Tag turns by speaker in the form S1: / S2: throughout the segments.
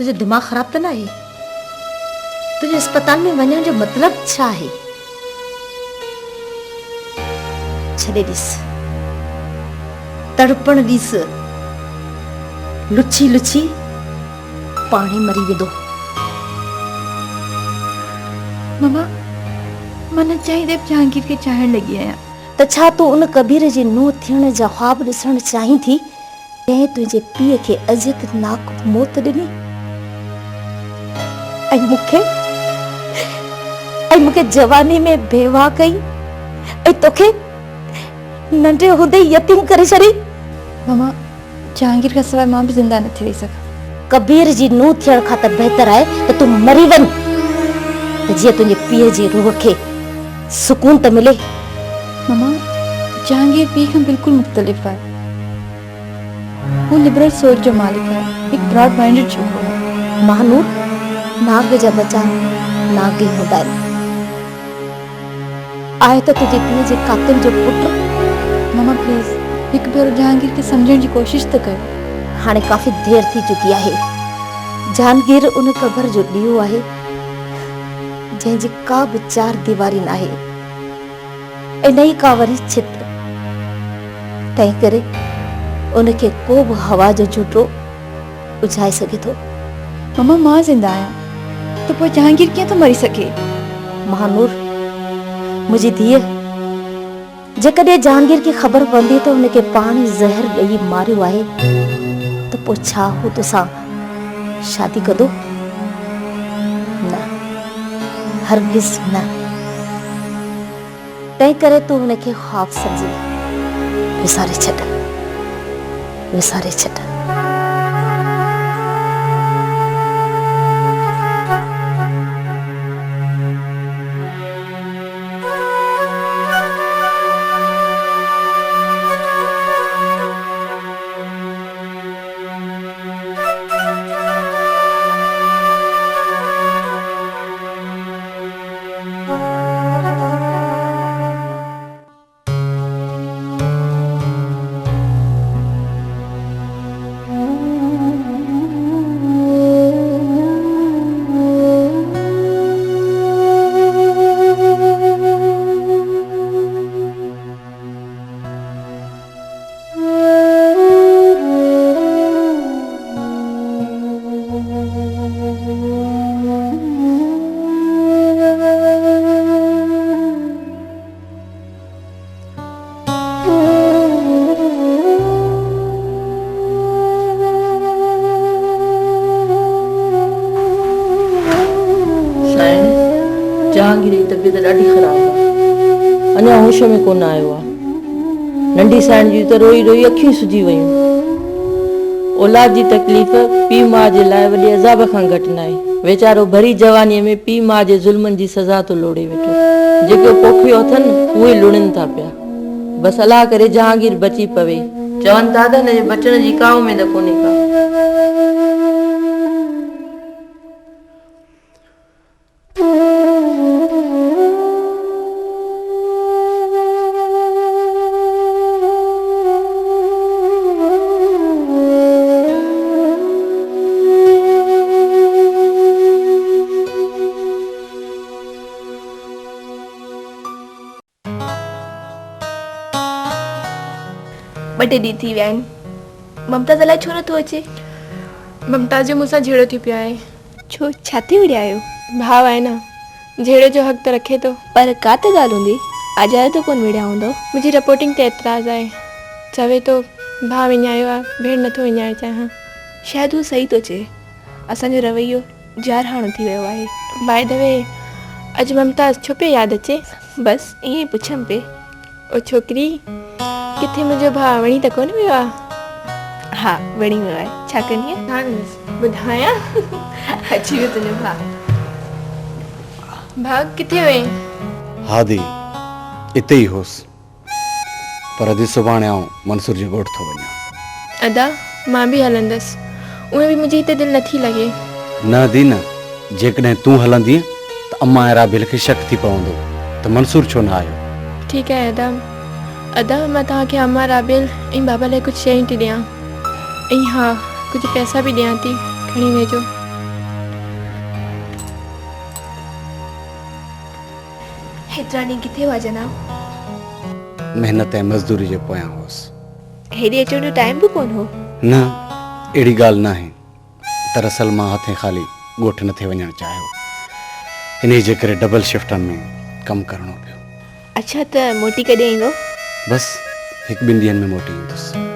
S1: तुझो दिमाग़ ख़राब त न आहे? तुझे अस्पताल में वञण जो मतलब छा आहे? छॾे ॾिस, तड़पण ॾिस, लुछी लुछी पाणी मरी वेंदो।
S2: मम्मा, मन चाहिए जहांगीर के चाहण लगी आहियां।
S1: त छा तूं उन कबीर जी नूंहं थियण जा ख्वाब ॾिसण चाहीं थी? तंहिं तुंहिंजे पीउ खे अज़ियतनाक मौत ॾिनी ऐं मूंखे जवानी में बेवा कई ऐं तोखे नंढे हूंदे यतीम करे छॾी।
S2: मम्मा, जहांगीर का सवाइ मां भी जिंदा न थी रही सघां।
S1: कबीर जी नूंहं थियण खां त बहितर आहे त तूं मरी वञ, त जीअं तुंहिंजे पीउ जी रूह खे सुकून त मिले।
S2: मम्मा, जहांगीर पीउ खां बिल्कुल मुख़्तलिफ़ आहे। वो लिबरल सोच जो मालिक है, एक ब्रॉड माइंडेड छोकरो है।
S1: महानूर, नाग जा बचा नाग ई हूंदा आहिनि। आहे त तुंहिंजे पीउ जे कातिल जो पुटु।
S2: मम्मा प्लीज़, हिकु भेरो जहांगीर खे सम्झण जी कोशिश त कयो।
S1: हाणे काफ़ी देर थी चुकी आहे। जहांगीर उन क़बर जो ॾीओ आहे जंहिंजी का बि चार दीवारी न आहे ऐं न ई का वरी छित। तंहिं करे उनखे को बि हवा जो झूठो उझाए सघे थो।
S2: मम्मा, मां ज़िंदा आहियां त पोइ जहांगीर कीअं थो मरी सघे?
S1: महानूर, मुंहिंजी धीअ, जेकॾहिं जहांगीर खे ख़बर पवंदी त हुनखे पाणी ज़हर ॾेई मारियो आहे त पोइ छा हू तोसां शादी कंदो? न, हरगिज़ न। तंहिं करे तूं हुनखे ख्वाब सम्झी विसारे छॾ, विसारे छॾ।
S3: जहांगीर जी तबीयत ॾाढी ख़राब आहे, अञा होश में कोन आयो आहे। नंढी साइण जी त रोई रोई अखियूं सुजी वयूं। औलाद जी तकलीफ़ पीउ माउ जे लाइ वॾे अज़ाब खां घटि न आहे। वेचारो भरी जवानीअ में पीउ माउ जे ज़ुल्मनि जी सज़ा थो लोड़े वेठो। जेके पोखियो अथनि उहे लुणनि था पिया। बसि अलाह करे जहांगीर बची पवे। चवनि था त हिन जे बचण जी का उमेद कोन्हे का।
S4: ॿ टे ॾींहं थी विया आहिनि। ममता अलाए छो नथो अचे?
S5: ममता जो मूंसां झेड़ो थी पियो आहे।
S4: छो, छा थी विड़िया आहियो?
S5: भाव आहे न, झेड़े जो हक़ त रखे थो।
S4: पर का त ॻाल्हि हूंदी, आजाए त कोन विड़िया हूंदो।
S5: मुंहिंजी रिपोर्टिंग ते एतिराज़ आहे। चवे थो भाउ विञायो आहे, भेण नथो विञाइणु चाहियां।
S4: शायदि हू सही थो चए। असांजो रवैयो जारहाणो थी वियो आहे।
S5: बाय द वे, अॼु ममता छो पियो यादि अचे?
S4: बसि ईअं ई पुछमि पे।
S5: ओ छोकिरी, किथे मुंहिंजो भाउ वणी त कोन वियो आहे?
S4: हा, वणी वियो आहे। छा कंदी आहे?
S5: हाणे ॿुधायां।
S4: अची वियो तुंहिंजो भाउ।
S5: भाउ किथे वई?
S6: हा दी, इते ई होसि, पर अॼु सुभाणे आउं मंसूर जे ॻोठ थो वञां।
S5: अदा, मां बि हलंदसि। उहे बि मुंहिंजी हिते दिलि नथी लॻे।
S6: न दी न, जेकॾहिं तूं हलंदीअ त अम्मा ऐं राबिल खे शक थी पवंदो त मंसूर छो न आयो।
S5: ठीकु आहे अदा। अदा, मां तव्हांखे अम्मा, राबिल ऐं बाबा लाइ कुझु शयूं थी ॾियां। ऐं हा, कुझु पैसा बि ॾियां थी, खणी वेझो।
S4: हेतिरा ॾींहं किथे हुआ जनाब?
S6: महिनत ऐं मज़दूरी जे पोयां हुअसि।
S4: हेॾे अचण जो टाइम बि कोन हो?
S6: न, अहिड़ी ॻाल्हि न आहे। दरअसल मां हथे ख़ाली ॻोठ नथे वञणु चाहियो, इन जे करे डबल शिफ्टनि में कमु करणो पियो।
S4: अच्छा, त मोटी कॾहिं ईंदो?
S6: बसि 1-2 ॾींहंनि में मोटी ईंदुसि।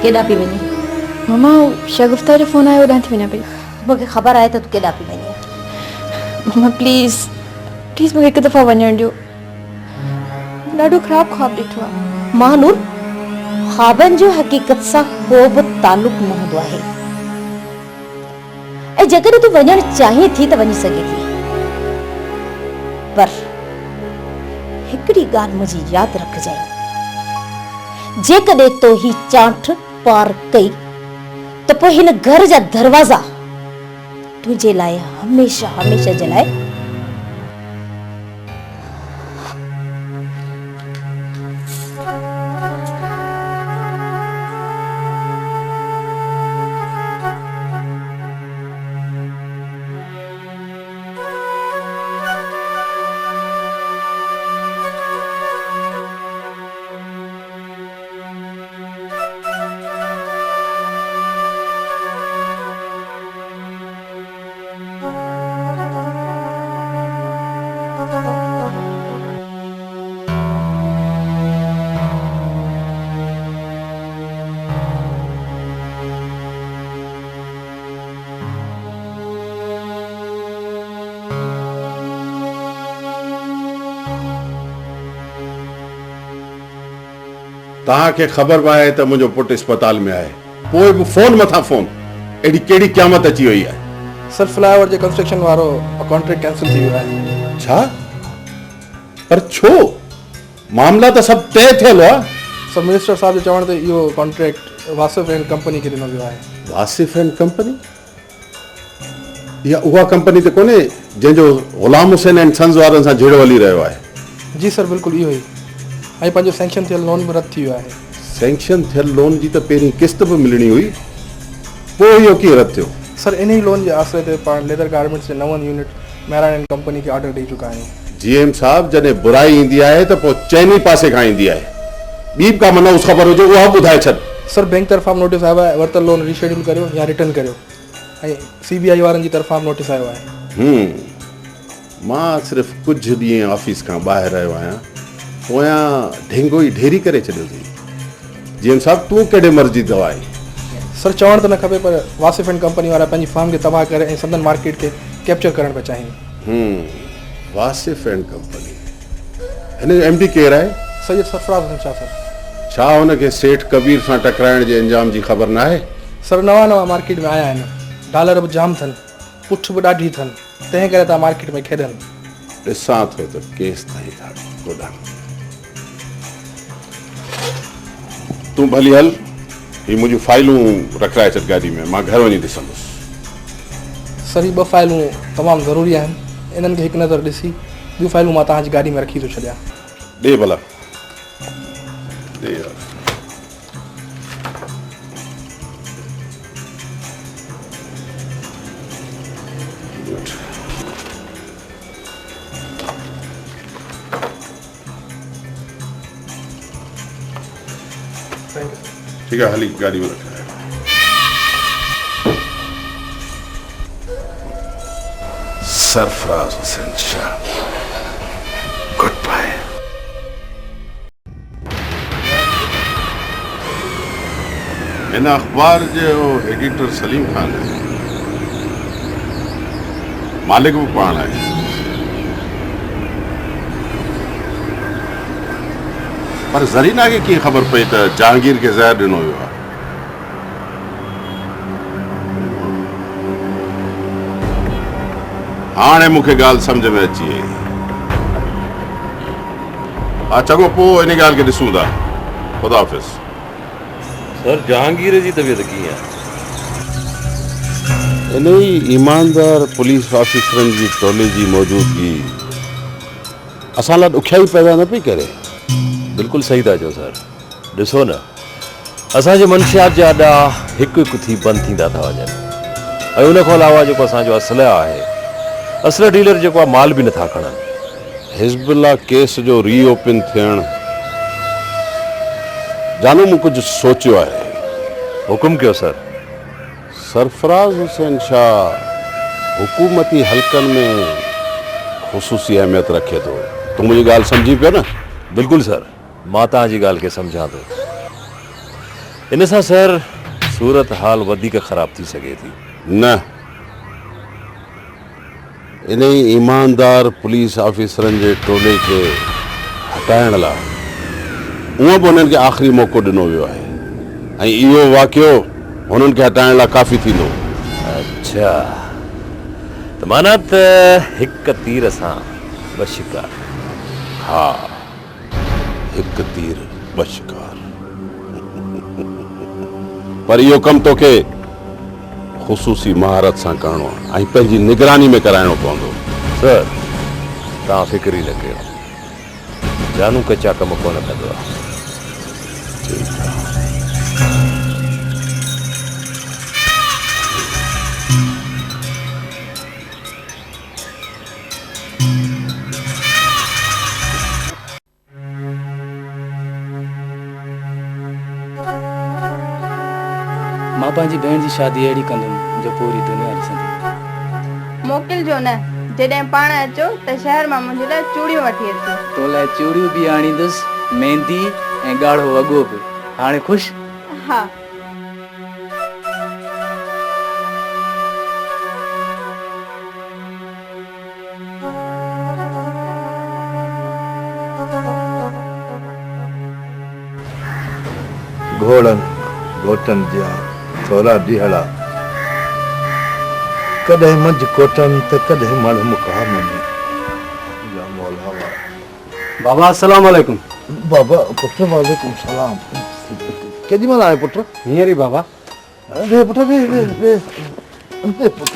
S1: केॾा पई वञे?
S2: मम्मा शगुफ्ता जो फ़ोन आयो, ओॾां थी वञा पई।
S1: मूंखे ख़बर आहे त तूं केॾा पई वञे।
S2: मम्मा प्लीज़ प्लीज़ मूंखे हिकु दफ़ा वञणु ॾियो। ॾाढो ख़राबु ख़्वाबु ॾिठो आहे।
S1: महानूर, ख़्वाबनि जो हक़ीक़त सां को बि तालुक न हूंदो आहे। ऐं जेकॾहिं तूं वञणु चाहीं थी त वञी सघे थी, पर हिकिड़ी ॻाल्हि मुंहिंजी यादि रखजांइ, जेकॾहिं तो ही चांठ पार कई त पोइ हिन घर जा दरवाज़ा तुंहिंजे लाइ हमेशह हमेशह जे लाइ
S7: तव्हांखे ख़बर बि आहे त मुंहिंजो पुटु अस्पताल में आहे, पोइ बि फोन मथां फोन। एॾी कहिड़ी क़यामत अची वई आहे?
S8: सर फ्लाईओवर जे कंस्ट्रक्शन वारो कॉन्ट्रैक्ट कैंसिल थी वियो आहे।
S7: छा? पर छो? मामला त सभु तय थियल आहे।
S8: सर मिनिस्टर साहब जो चवण ते इहो कॉन्ट्रैक्ट वासिफ एंड कंपनी खे ॾिनो वियो आहे।
S7: Wasif and company? इहा उहा कंपनी त कोन्हे जंहिंजो ग़ुलाम हुसैन एंड सन्स वारनि सां झेड़ो हली रहियो आहे?
S8: जी सर, बिल्कुलु इहो ई। ऐं पंहिंजो सैंक्शन थियल लोन बि रद्द थी वियो आहे।
S7: सैंक्शन थियल लोन जी त पहिरीं किस्त बि मिलणी हुई, पोइ इहो कीअं रद्द थियो?
S8: सर इन ई लोन जे आसरे ते पाण leather garments J 9 unit Mehran and company खे ऑर्डर ॾेई चुका आहियूं। GM
S7: साहब, जॾहिं बुराई ईंदी आहे त पोइ चइनी पासे खां ईंदी आहे। ॿी का मनोस ख़बर हुजे उहा ॿुधाए छॾ।
S8: सर बैंक तरफ़ां नोटिस आयो आहे, वरितल लोन रीशेड्यूल करियो या रिटर्न करियो। ऐं CBI वारनि जी तरफ़ां नोटिस आयो आहे।
S7: मां सिर्फ़ु कुझु ॾींहं ऑफिस खां ॿाहिरि रहियो आहियां, पोयां ढेंगो ई ढेरी करे छॾियो अथई। GM साहब, तूं केॾे मर्ज़ी दवाई?
S8: सर चवणु त न खपे, पर वासिफ एंड कंपनी वारा पंहिंजी फर्म खे तबाह करे ऐं संदन मार्केट खे कैप्चर करणु पिया चाहिनि।
S7: वासिफ एंड कंपनी, हिन जो MD केरु आहे?
S8: सैयद सरफराज़ हसन शाह सर।
S7: छा हुनखे सेठ कबीर सां टकराइण जे अंजाम जी ख़बर न आहे?
S8: सर नवां मार्केट में आया आहिनि, डॉलर बि जाम अथनि, पुठ बि ॾाढी अथनि, तंहिं करे तव्हां मार्केट में खेॾनि।
S7: ॾिसां थो त केस ताईं था ॻोल्हनि। तूं भली हल, ही मुंहिंजूं फाइलूं रखाए छॾ गाॾी में, मां घर वञी ॾिसंदुसि।
S8: सर ही 2 फाइलूं तमामु ज़रूरी आहिनि, इन्हनि खे हिकु नज़र ॾिसी ॿियूं फाइलूं मां तव्हांजी गाॾी में रखी थो छॾियां।
S7: ॾे भला, ॾे। ठीक है, हली गाड़ी में रखा है। Sarfaraz Hussain Shah, good bye. इन अखबार जो एडिटर सलीम खान है, मालिक भी पाण है। पर ज़रीना खे कीअं ख़बर पई त जहांगीर खे ज़हर ॾिनो वियो आहे? हाणे मूंखे ॻाल्हि सम्झ में अची वई। हा चङो, पोइ इन ॻाल्हि खे ॾिसूं था। ख़ुदा हाफ़िज़।
S9: सर, जहांगीर जी तबीयत कीअं आहे?
S7: इन ई ईमानदार पुलिस ऑफिसरनि जी टोले जी मौजूदगी असां लाइ ॾुखियाई पैदा न पई करे।
S9: बिल्कुलु सही था चओ सर। ॾिसो न, असांजे मंशियात जा अॾा हिकु हिकु थी बंदि थींदा था वञनि, ऐं उन खां अलावा जेको असांजो असला आहे, असला डीलर जेको आहे माल बि नथा खणनि।
S7: हिज़्बुल्लाह केस जो रीओपन थियणु, जानू मूं कुझु सोचियो आहे।
S9: हुकुम कयो सर।
S7: सरफराज हुसैन शाह हुकूमती हलकनि में ख़ुसूसी अहमियत रखे थो। तूं मुंहिंजी ॻाल्हि सम्झी पियो न?
S9: बिल्कुलु सर, मां तव्हांजी ॻाल्हि खे सम्झां थो। इन सां सर सूरत हाल वधीक ख़राब थी सघे थी।
S7: न, इन ई ईमानदार पुलिस ऑफिसरनि जे टोले खे हटाइण लाइ उहो बि हुननि खे आख़िरी मौक़ो ॾिनो वियो आहे, ऐं इहो वाक़ियो हुननि खे हटाइण लाइ काफ़ी थींदो।
S9: अच्छा, त माना त हिकु तीर सां ॿ शिकार।
S7: हा, हिकु तीर ॿ शिकार। पर इहो कमु तोखे ख़ुसूसी महारत सां करणो आहे ऐं पंहिंजी निगरानी में कराइणो पवंदो।
S9: सर, तव्हां फिक्र ई न कयो, जानू कचा कम कोन कंदो आहे।
S7: ठीकु आहे।
S10: मां पंहिंजी भेण जी शादी अहिड़ी कंदुमि जो पूरी दुनिया ॾिसंदी।
S11: मोकिलिजो न, जॾहिं पाण अचो त शहर मां मुंहिंजे लाइ चूड़ियूं वठी अचो।
S10: तो लाइ चूड़ियूं बि आणींदुसि, मेहंदी ऐं ॻाढ़ो वॻो बि। हाणे ख़ुशि?
S11: हा।
S12: घोड़नि घोटनि जा थोरा ॾीहड़ा, कॾहिं मंझि कोटनि त कॾहिं मण मुकामनि।
S6: बाबा अस्सलाम वालेकुम।
S12: बाबा पुट, वालेकुम सलाम। केॾी महिल आयो पुट?
S6: हींअर ई बाबा।
S12: वे पुट, वे वे वे वे पुट।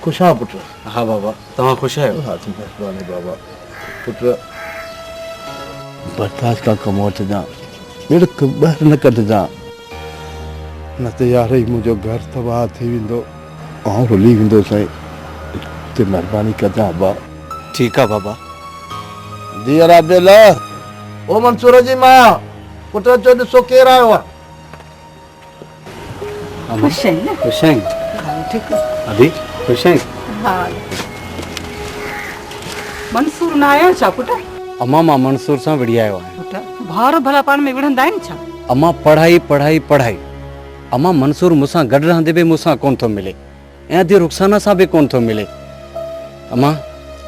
S12: ख़ुशि आहियो पुट?
S6: हा बाबा, तव्हां ख़ुशि आहियो?
S12: हा, महिरबानी बाबा। पुट बर्दाश्त खां कमु वठिजां, विड़क ॿाहिरि न कढिजां, न त यार ई मुंहिंजो घरु तबाह थी वेंदो, आउं रुली वेंदो। साईं ते महिरबानी कजां बा।
S6: ठीकु आहे बाबा।
S12: धीअरा बेल, ओ मंसूर जी मां, पुट अचो ॾिसो केरु आयो आहे।
S2: ख़ुशि आहीं न?
S6: ख़ुशि आहीं?
S2: ठीकु आहे।
S6: अभी ख़ुशि आहीं?
S2: हा। मंसूर न आयो छा पुट?
S6: अम्मा, मां मंसूर सां विड़ी आयो आहियां।
S2: पुट भाउर भला पाण में विढ़ंदा आहिनि छा?
S6: अम्मा, पढ़ाई पढ़ाई पढ़ाई। अम्मा, मंसूर मूंसां गॾु रहंदे बि मूंसां कोन थो मिले, ऐं अधु रुखसाना सां बि कोन थो मिले। अम्मा,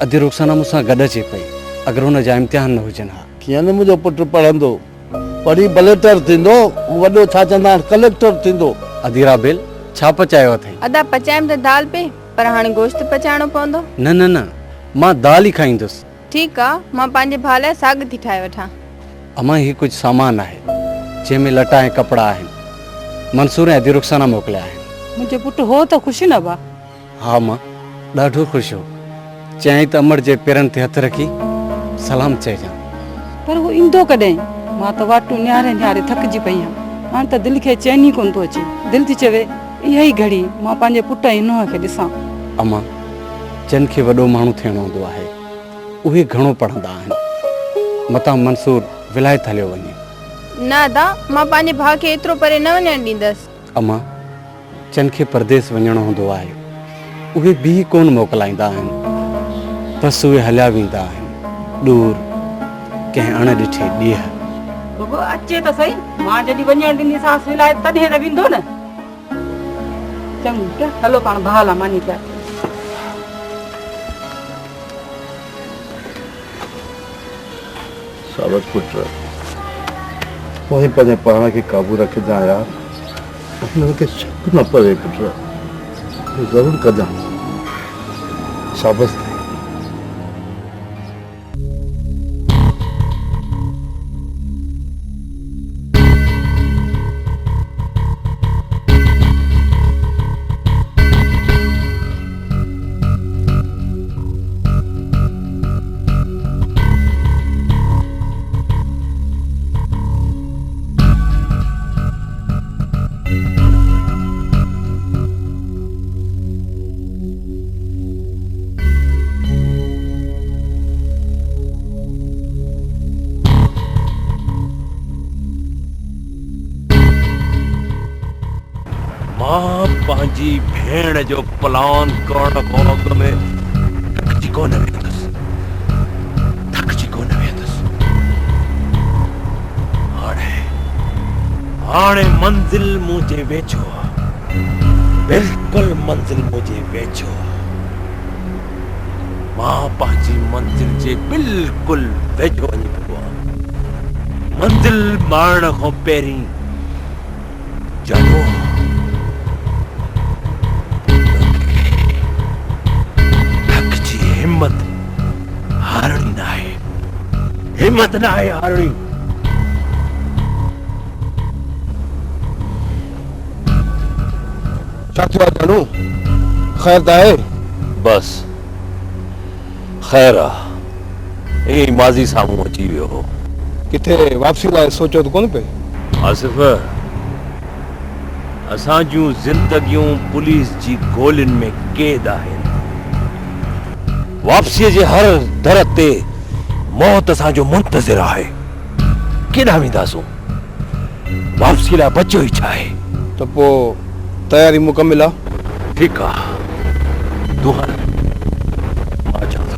S6: अधु रुखसाना मूंसां गॾु अचे पई, अगरि हुन जा इम्तिहान न हुजनि। हा,
S12: कीअं न मुंहिंजो पुटु पढ़ंदो, पढ़ी बलेटर थींदो, वॾो छा चवंदा आहिनि कलेक्टर थींदो।
S6: अधीरा बेल, छा पचायो अथई?
S11: अदा पचायमि त दाल पे, पर हाणे गोश्त पचाइणो पवंदो।
S6: न न न, मां दाल ई खाईंदुसि।
S11: ठीकु आहे, मां पंहिंजे भाउ लाइ साग थी ठाहे वठां।
S6: अम्मा, ही कुझु सामान आहे जंहिंमें लटा ऐं कपिड़ा आहिनि। मंसूर ऐं अधु रुखसाना मोकिलिया आहिनि।
S2: मुंहिंजो पुटु हो त ख़ुशि न बा?
S6: हा मां, ॾाढो ख़ुशि हो। चयईं त अमर जे पेरनि ते हथु रखी सलाम चइजां।
S2: पर उहो ईंदो कॾहिं? मां त वाटूं निहारे निहारे थकिजी पई आहियां। हाणे त दिलि खे चैन ई कोन थो अचे। दिलि थी चवे इहा ई घड़ी मां पंहिंजे पुट ऐं नुंहं खे ॾिसां।
S6: अम्मा, जिन खे वॾो माण्हू थियणो हूंदो आहे, उहे घणो पढ़ंदा आहिनि। मतां मंसूर विलायत हलियो वञे।
S11: न दा मां पंहिंजे भाउ खे एतिरो परे न वञणु ॾींदसि।
S6: अम्मा चन खे परदेस वञणो हूंदो आहे, उहे बि कोन मोकिलाईंदा आहिनि, बसि उहे हलिया वेंदा आहिनि दूर कंहिं अणॾिठे ॾींहं।
S2: रुगो अचे त सही, मां जॾहिं वञणु ॾींदीसांसि विलायत तॾहिं त वेंदो न। चङो क्या हलो पाण भाउ लाइ मानी पिया।
S12: शाबाश पुट, पोइ पंहिंजे पाण खे काबू रखिजां यार, हुनखे शक न पवे पुट, ज़रूरु कजां। शाबाश।
S9: मां पंहिंजी भेण जो प्लान करण खां अॻु में थकिजी कोन वेंदुसि। हाणे मंज़िल मुंहिंजे वेझो आहे, बिल्कुलु मंज़िल मुंहिंजे वेझो आहे। मां पंहिंजी मंज़िल जे बिल्कुलु वेझो वञी पियो आहियां। मंज़िल मारण खां पहिरीं जानो हिम्मत हारणी न आहे, हिम्मत न आहे हारणी।
S12: छा थियो आहे जानू? ख़ैर त आहे?
S9: बस ख़ैर आहे, ई माज़ी साम्हूं अची वियो हो।
S12: किथे वापसी लाइ सोचियो त कोन पे?
S9: आसिफ, असां जूं ज़िंदगियूं पुलिस जी गोलियुनि में क़ैद आहिनि। वापसीअ जे हर दर ते मौत असांजो मुंतज़िर आहे। केॾांहुं वेंदासूं? वापसी लाइ बचियो ई छा आहे?
S12: त पोइ तयारी मुकमिल आहे?
S9: ठीकु आहे, तूं हल, मां अचां थो।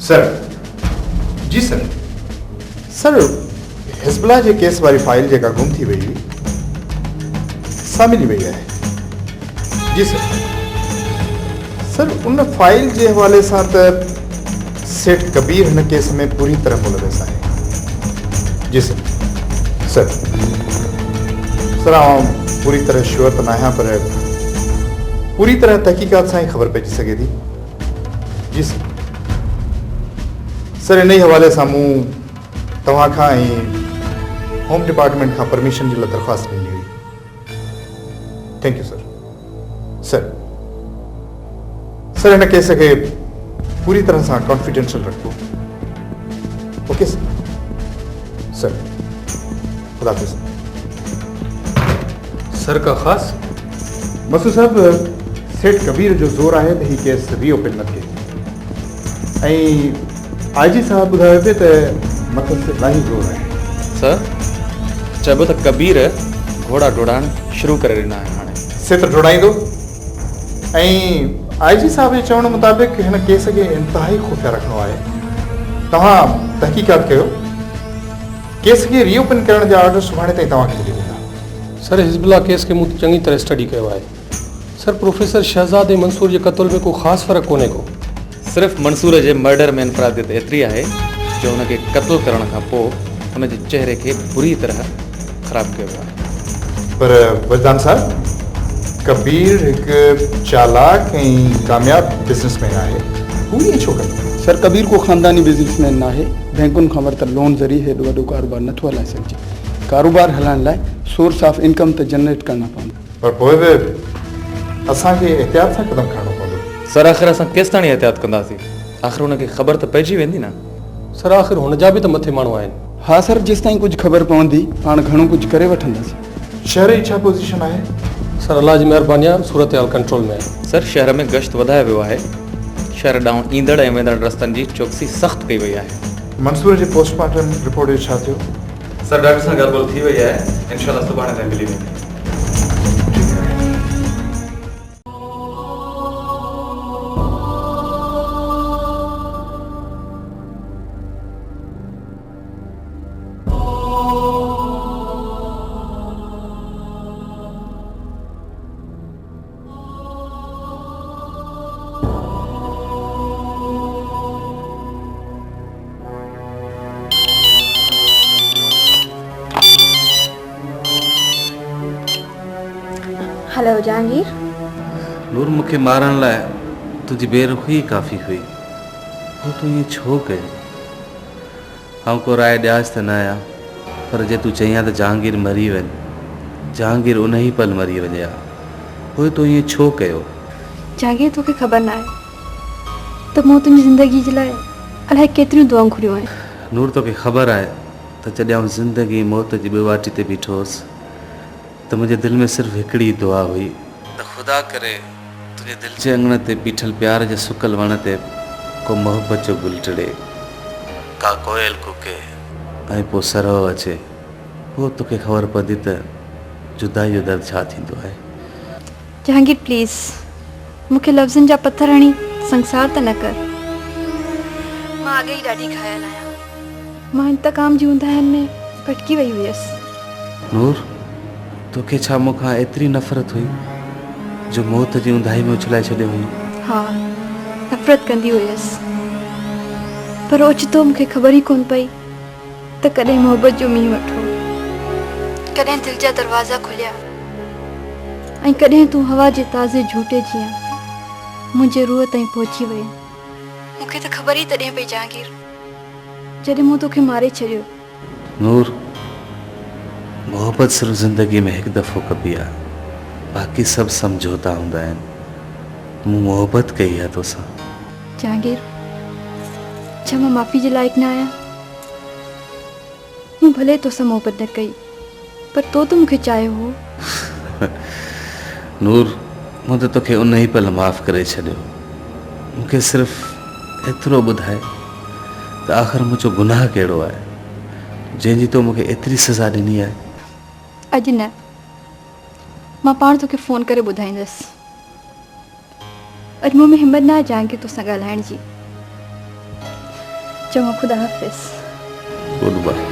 S13: सर जी सर हिज़बुल्लाह जे केस वारी फाइल जेका गुम थी वई हुई सा मिली वई आहे। जी सर उन फाइल जे हवाले सां त सेठ कबीर हिन केस में पूरी तरह मुलविस आहे। जी सर आउं पूरी तरह श्योर त न आहियां, पर पूरी तरह तहकीकात सां ई ख़बर पइजी सघे थी। जी सर इन हवाले सां मूं तव्हां खां ऐं होम डिपार्टमेंट खां परमिशन जे लाइ दरख़्वास्त ॾिनी हुई। Thank U sir. सर हिन केस खे पूरी तरह सां कॉन्फिडेंशियल रखो। ओके सर खुदा हाफ़िज़। सर का ख़ास मसूद साहब, सेठ कबीर जो ज़ोर आहे त हीउ केस रीओपन न थिए, ऐं आईजी साहब ॿुधायो पिए त मथनि ते इलाही ज़ोर आहे।
S14: सर चइबो त कबीर घोड़ा डोड़ाइण शुरू करे ॾिना आहिनि हाणे।
S13: सेत्र डोड़ाईंदो, ऐं आईजी साहब जे चवण मुताबिक़ हिन केस खे इंतिहाई खुफ़िया रखिणो आहे। तव्हां तहक़ीक़ात कयो, केस खे रीओपन करण जा ऑर्डर सुभाणे ताईं तव्हांखे मिली वेंदा।
S8: सर हिज़बुल्लाह केस खे मूं चङी तरह स्टडी कयो आहे। सर प्रोफेसर शहज़ाद ऐं मंसूर जे क़त्ल में को ख़ासि फ़र्क़ु कोन्हे को।
S14: सिर्फ़ु मंसूर जे मर्डर में इनफरादियत एतिरी आहे जो हुनखे क़त्ल करण खां पोइ हुनजे चहिरे खे बुरी तरह ख़राबु कयो वियो आहे।
S13: पर वजदान साहब, कबीर हिकु चालाक ऐं कामयाब बिज़नेसमैन आहे, हू ईअं छो कंदो?
S15: सर कबीर को ख़ानदानी बिज़नेसमैन न आहे। बैंकुनि खां वरितल लोन ज़रिए हेॾो वॾो कारोबार नथो हलाए सघिजे। कारोबार हलाइण लाइ सोर्स ऑफ इनकम त जनरेट करणा पवंदा।
S13: पर पोइ बि असांखे एहतियात सां क़दम खणणो पवंदो।
S14: सर आख़िर असां केसि ताणी एहतियात कंदासीं? आख़िर हुनखे ख़बर त पइजी वेंदी न।
S16: सर आख़िर हुन जा बि त मथे माण्हू आहिनि।
S15: हाँ सर, जेसि ताईं कुझु ख़बर पवंदी पाण घणो कुझु करे वठंदासीं।
S13: शहर जी छा पोजीशन आहे?
S16: सर अल्लाह जी महिरबानी आहे, सूरत हाल कंट्रोल में आहे।
S14: सर शहर में गश्त वधायो वियो आहे। शहर ॾांहुं ईंदड़ ऐं वेंदड़ रस्तनि जी चौकसी सख़्तु कई वई आहे।
S13: मंसूर जे पोस्टमार्टम रिपोर्ट जो छा थियो?
S14: सर डॉक्टर सां ॻाल्हि थी वई आहे, इंशाल्लाह सुभाणे ताईं मिली वेंदी।
S1: हेलो जहांगीर।
S6: नूर, मूंखे मारण लाइ तुंहिंजी बेरुखी काफ़ी हुई, पोइ तूं ईअं छो कयो? आउं को राय ॾियासि त न आहियां, पर जे तूं चईं त जहांगीर मरी वञे, जहांगीर उन ई पल मरी वञे हा, पोइ तूं ईअं छो कयो?
S5: जहांगीर तोखे ख़बर न आहे त मूं तुंहिंजी ज़िंदगी जे लाइ अलाए केतिरियूं दुआऊं घुरियूं आहिनि।
S6: नूर, तोखे ख़बर आहे त जॾहिं आउं ज़िंदगी मौत जी ॿिवाटी ते बीठो हुउसि त मुंहिंजे दिलि में सिर्फ़ु हिकिड़ी दुआ हुई त ख़ुदा करे तुंहिंजे दिलि जे अंगण ते बीठल प्यार जे सुकल वण ते को मोहबत जो गुल टिड़े, का कोयल कुके ऐं पोइ सरह अचे, पोइ तोखे ख़बर पवंदी त जुदाई जो दर्द छा थींदो आहे।
S5: जहांगीर प्लीज़ मूंखे लफ़्ज़नि जा पथर हणी संसार त न कर। मां अॻे ई ॾाढी घायल आहियां। मां इंतकाम जी ऊंदाहियुनि में भटकी वई हुयसि।
S6: नूर, तोखे छा मूंखां एतिरी नफ़रत हुई जो मौत जी ऊंदाही में उछलाए छॾियो हुई?
S5: हा, नफ़रत कंदी हुयसि, पर ओचितो मूंखे ख़बर ई कोन पई त कॾहिं मोहबत जो मींहुं वठो, कॾहिं दिलि जा दरवाज़ा खुलिया ऐं कॾहिं तूं हवा जे ताज़े झूटे जीअं मुंहिंजे रूह ताईं पहुची वई। मूंखे त ख़बर ई तॾहिं पई जहांगीर जॾहिं मूं तोखे मारे छॾियो।
S6: नूर, मोहबत सिर्फ़ ज़िंदगी में हिकु दफ़ो कबी आहे, बाक़ी सभु समझौता हूंदा आहिनि। मूं मोहबत कई आहे तोसां।
S5: जहांगीर, छा मां माफ़ी जे लाइक़ न आहियां? मूं भले तोसां मोहबत न कई, पर तो त मूंखे चाहियो हो।
S6: नूर, मूं त तोखे उन ई पल माफ़ करे छॾियो। मूंखे सिर्फ़ु एतिरो ॿुधाए त आख़िर मुंहिंजो गुनाह कहिड़ो आहे जंहिंजी तो मूंखे एतिरी सज़ा ॾिनी आहे।
S5: अॼु न, मां पाण तोखे फ़ोन करे ॿुधाईंदसि। अॼु मूं में हिमत न आहे जहांगीर तोसां ॻाल्हाइण जी। चङो, ख़ुदा हाफ़िज़।
S6: Good by.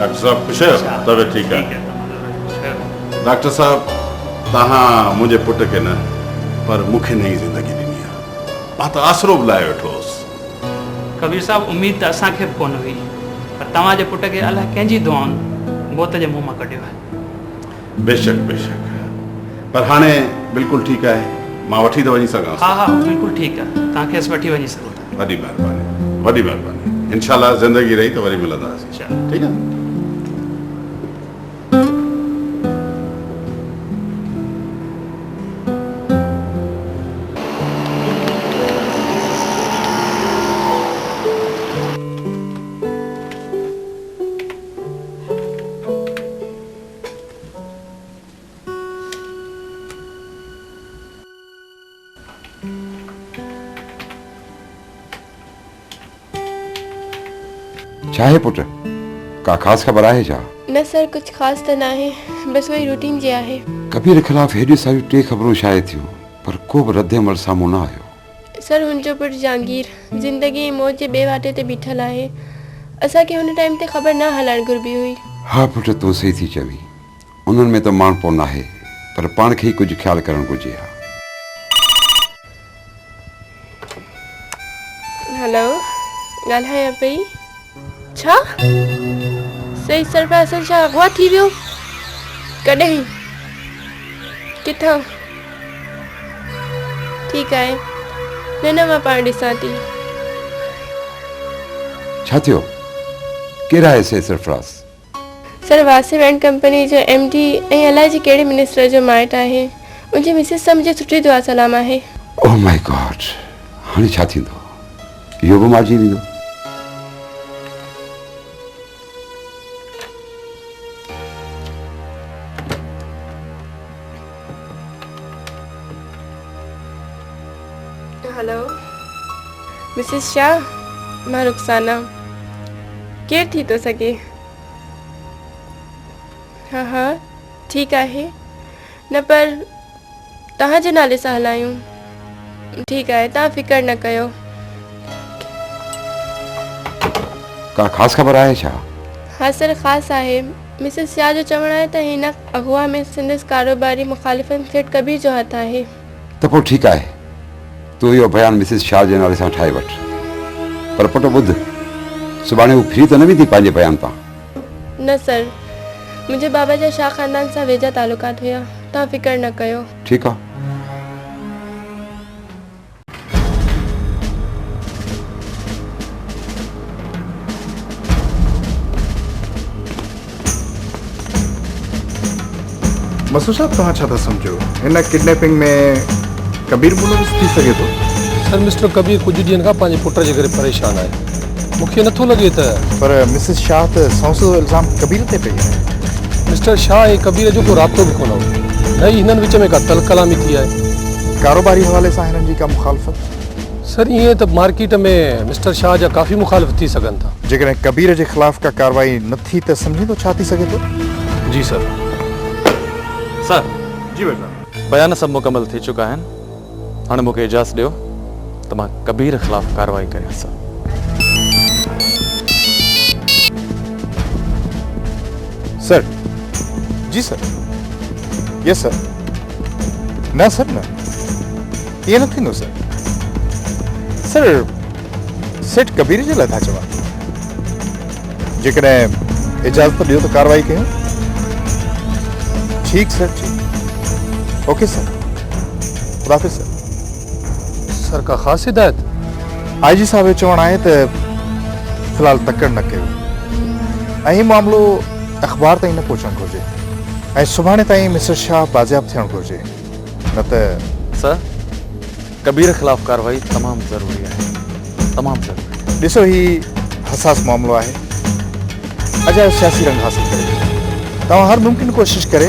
S7: डॉक्टर साहब खुश आहियो? तबियत ठीक आहे? डॉक्टर साहब तव्हां मुंहिंजे पुट खे न पर मूंखे नई ज़िंदगी ॾिनी आहे। मां त आसरो बि लाइ वेठो हुउसि।
S17: कबीर साहब उम्मीद त असांखे बि कोन हुई, पर तव्हांजे पुट खे अलाए कंहिंजी दुआउनि मौत जे मुंहं मां कढियो आहे।
S7: बेशक बेशक, पर हाणे बिल्कुलु ठीकु आहे। मां वठी थो वञी सघां?
S17: हा हा बिल्कुलु ठीकु आहे, तव्हांखे असां वठी वञी सघूं था।
S7: वॾी महिरबानी, वॾी महिरबानी। इंशाल्लाह ज़िंदगी रही त वरी मिलंदासीं। ठीकु आहे।
S18: छा है पुट, का ख़ास ख़बर आहे छा?
S4: न सर, कुछ ख़ास त ना है, बस वही रूटीन जे आहे।
S18: कबीर खिलाफ़ हेॾियूं सारियूं टे ख़बरूं शाये थियूं, पर को बि रद्द अमल साम्हूं न आयो।
S4: सर हुनजो पुटु जहांगीर ज़िंदगी ऐं मौत जे ॿिए वाटे ते बीठल आहे। असांखे हुन टाइम ते ख़बर न हलाइण घुरिबी हुई।
S18: हा पुट, तूं सही थी चवी। उन्हनि में त माणपो न आहे, पर पाण खे ई कुझु ख़्यालु करणु घुरिजे हा।
S4: हेलो, ॻाल्हायां पई। छा सही सरफराज़ छा अगवा थी वियो? कॾहिं? किथां? ठीकु आहे, न मां पाण ॾिसां थी।
S18: छा थियो? केरु आहे से Sarfaraz?
S4: Sir Wasif and company जो MD ऐं अलाए जी कहिड़े मिनिस्टर जो माइटु आहे। उनजी मिसिस सां मुंहिंजी सुठी दुआ सलाम आहे।
S18: ओह माय गॉड, हाणे छा थींदो? इहो बि मारिजी वेंदो?
S4: हेलो मिसिस शाह, मां रुखसाना। केरु थी थो सघे? हाँ ठीकु आहे, न पर तव्हांजे नाले सां हलायूं। ठीकु आहे, तव्हां फिकर न कयो।
S18: का ख़ासि ख़बर आहे छा?
S4: हाँ सर, ख़ासि आहे। मिसिस शाह जो चवणु आहे त हिन अगवा में सिंधिस कारोबारी मुखालिफ़नि सेठ कबीर जो हथु आहे।
S18: त पोइ ठीकु आहे, तूं इहो बयानु मिसिस शाह जे नाले सां ठाहे वठि। पर पुट ॿुध, सुभाणे हू फ्री त न वेंदी पंहिंजे बयान तां?
S4: न सर, मुंहिंजे बाबा जा शाह ख़ानदान सां वेझा तालुकात हुया। तव्हां फिकर न कयो।
S18: ठीकु आहे।
S13: मसूद साहब, तव्हां छा था सम्झो? इन किडनैपिंग में कबीर मुलविस थी सघे थो?
S16: सर मिस्टर कबीर कुझु ॾींहंनि खां पंहिंजे पुट जे करे परेशान आहे। मूंखे नथो लॻे त।
S13: पर मिसिस शाह त सौंसो इल्ज़ाम कबीर ते पई आहे।
S16: मिस्टर शाह ऐं कबीर जो को राब्तो बि कोन हो, न ई हिननि विच में का तल कलामी थी आहे।
S13: कारोबारी हवाले सां हिननि जी का मुखालफ़त?
S16: सर ईअं त मार्केट में मिस्टर शाह जा काफ़ी मुखालिफ़ थी सघनि था।
S13: जेकॾहिं कबीर जे ख़िलाफ़ का कार्रवाई न थी त सम्झी थो छा थी सघे थो?
S16: जी सर।
S14: सर
S13: जी बेटा,
S14: बयान सब मुकम्मल थी चुका आहिनि। हाणे मूंखे इजाज़त ॾियो त मां कबीर ख़िलाफ़ कार्रवाई करियां।
S13: सर जी सर, यस सर। न सर, न ईअं न थींदो सर। सर सेठ कबीर जे लाइ था चवां। जेकॾहिं इजाज़त ॾियो त कार्रवाई कयूं। ठीक सर, ठीक। ओके सर, खुदाफ़िज़ सर।
S16: सर का ख़ासि हिदायत?
S13: IG साहब जो चवणु आहे त फ़िलहाल तकड़ न कयो ऐं मामिलो अख़बार ताईं न पहुचणु घुरिजे ऐं सुभाणे ताईं मिस्टर शाह बाज़ियाब थियणु घुरिजे, न त।
S14: सर कबीर ख़िलाफ़ कार्रवाई तमामु ज़रूरी आहे, तमामु ज़रूरी।
S13: ॾिसो, ही हसास मामिलो आहे, अजायो सियासी रंग हासिल करे। तव्हां हर मुमकिन कोशिश करे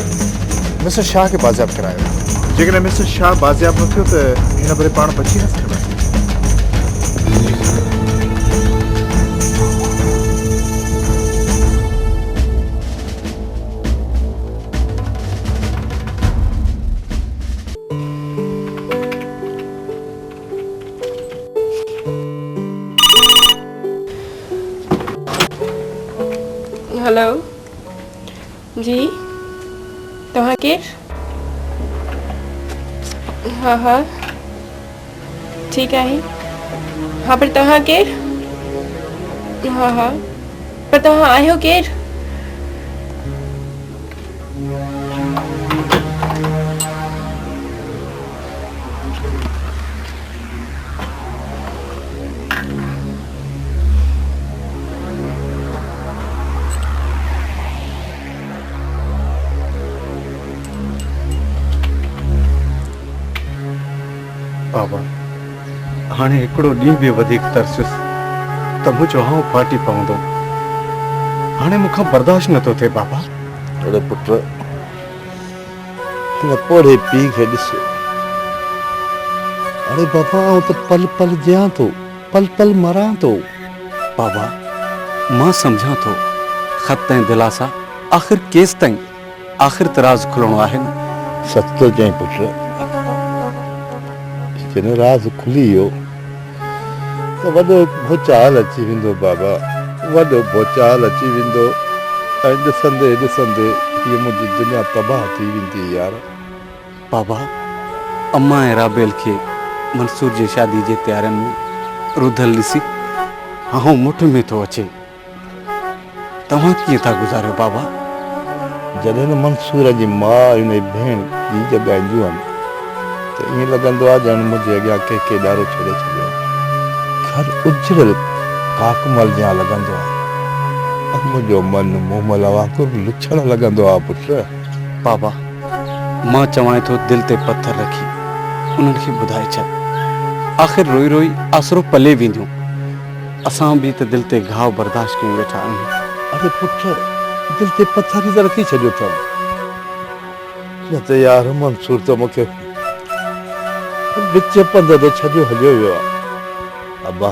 S13: मिस्टर शाह खे बाज़ियाब करायो। जेकॾहिं मिस्टर शाह बाज़ियाब न थियो त हिन भरे पाण बची न सघंदा।
S4: हेलो जी तव्हां केर? हाँ हाँ ठीक है। हाँ पर तव्हां केर? हाँ हाँ पर तव्हां आहियो केर?
S12: बाबा हाणे हिकिड़ो ॾींहुं बि वधीक तरसियुसि त मुंहिंजो आऊं फाटी पवंदो। हाणे मूंखां बर्दाश्त नथो थिए बाबा।
S19: अरे पुट हिन पोड़े पीउ खे ॾिस।
S12: अरे बाबा आऊं त पल पल जियां थो, पल पल मरां थो।
S6: बाबा मां सम्झां थो ख़त ऐं दिलासा आख़िर केस ताईं, आख़िर तराज़ खुलणो आहे न।
S19: सच थो चईं पुट, जिन राज़ खुली वियो त वॾो भूचाल अची वेंदो बाबा, वॾो भूचाल अची वेंदो ऐं ॾिसंदे ॾिसंदे हीअ मुंहिंजी दुनिया तबाह थी वेंदी यार।
S6: बाबा अम्मा ऐं राबेल खे मंसूर जी शादी जे तयारियुनि में रुधल ॾिसी आऊं मुठ में थो अचे। तव्हां कीअं था गुज़ारियो बाबा?
S19: जॾहिं न मंसूर जी माउ हुन जी भेण जी जॻाईंदियूं आहिनि त ईअं लॻंदो आहे ॼण मुंहिंजे अॻियां कंहिंखे ॾारो छॾे छॾियो। घर उजड़ियल काकमल जा लॻंदो आहे। मुंहिंजो मन मोमल वांगुरु लुछण लॻंदो आहे पुट।
S6: बाबा मां चवां थो दिलि ते पथर रखी उन्हनि खे ॿुधाए छॾ। आख़िर रोई रोई आसरो पले वेंदियूं। असां बि त दिलि ते घाव बर्दाश्त कयूं वेठा आहियूं।
S19: अरे पुट दिलि ते पथर ई त रखी छॾियो अथनि। न त यार मंसूर त मूंखे विच पंध ते छॾियो हलियो वियो आहे। अबा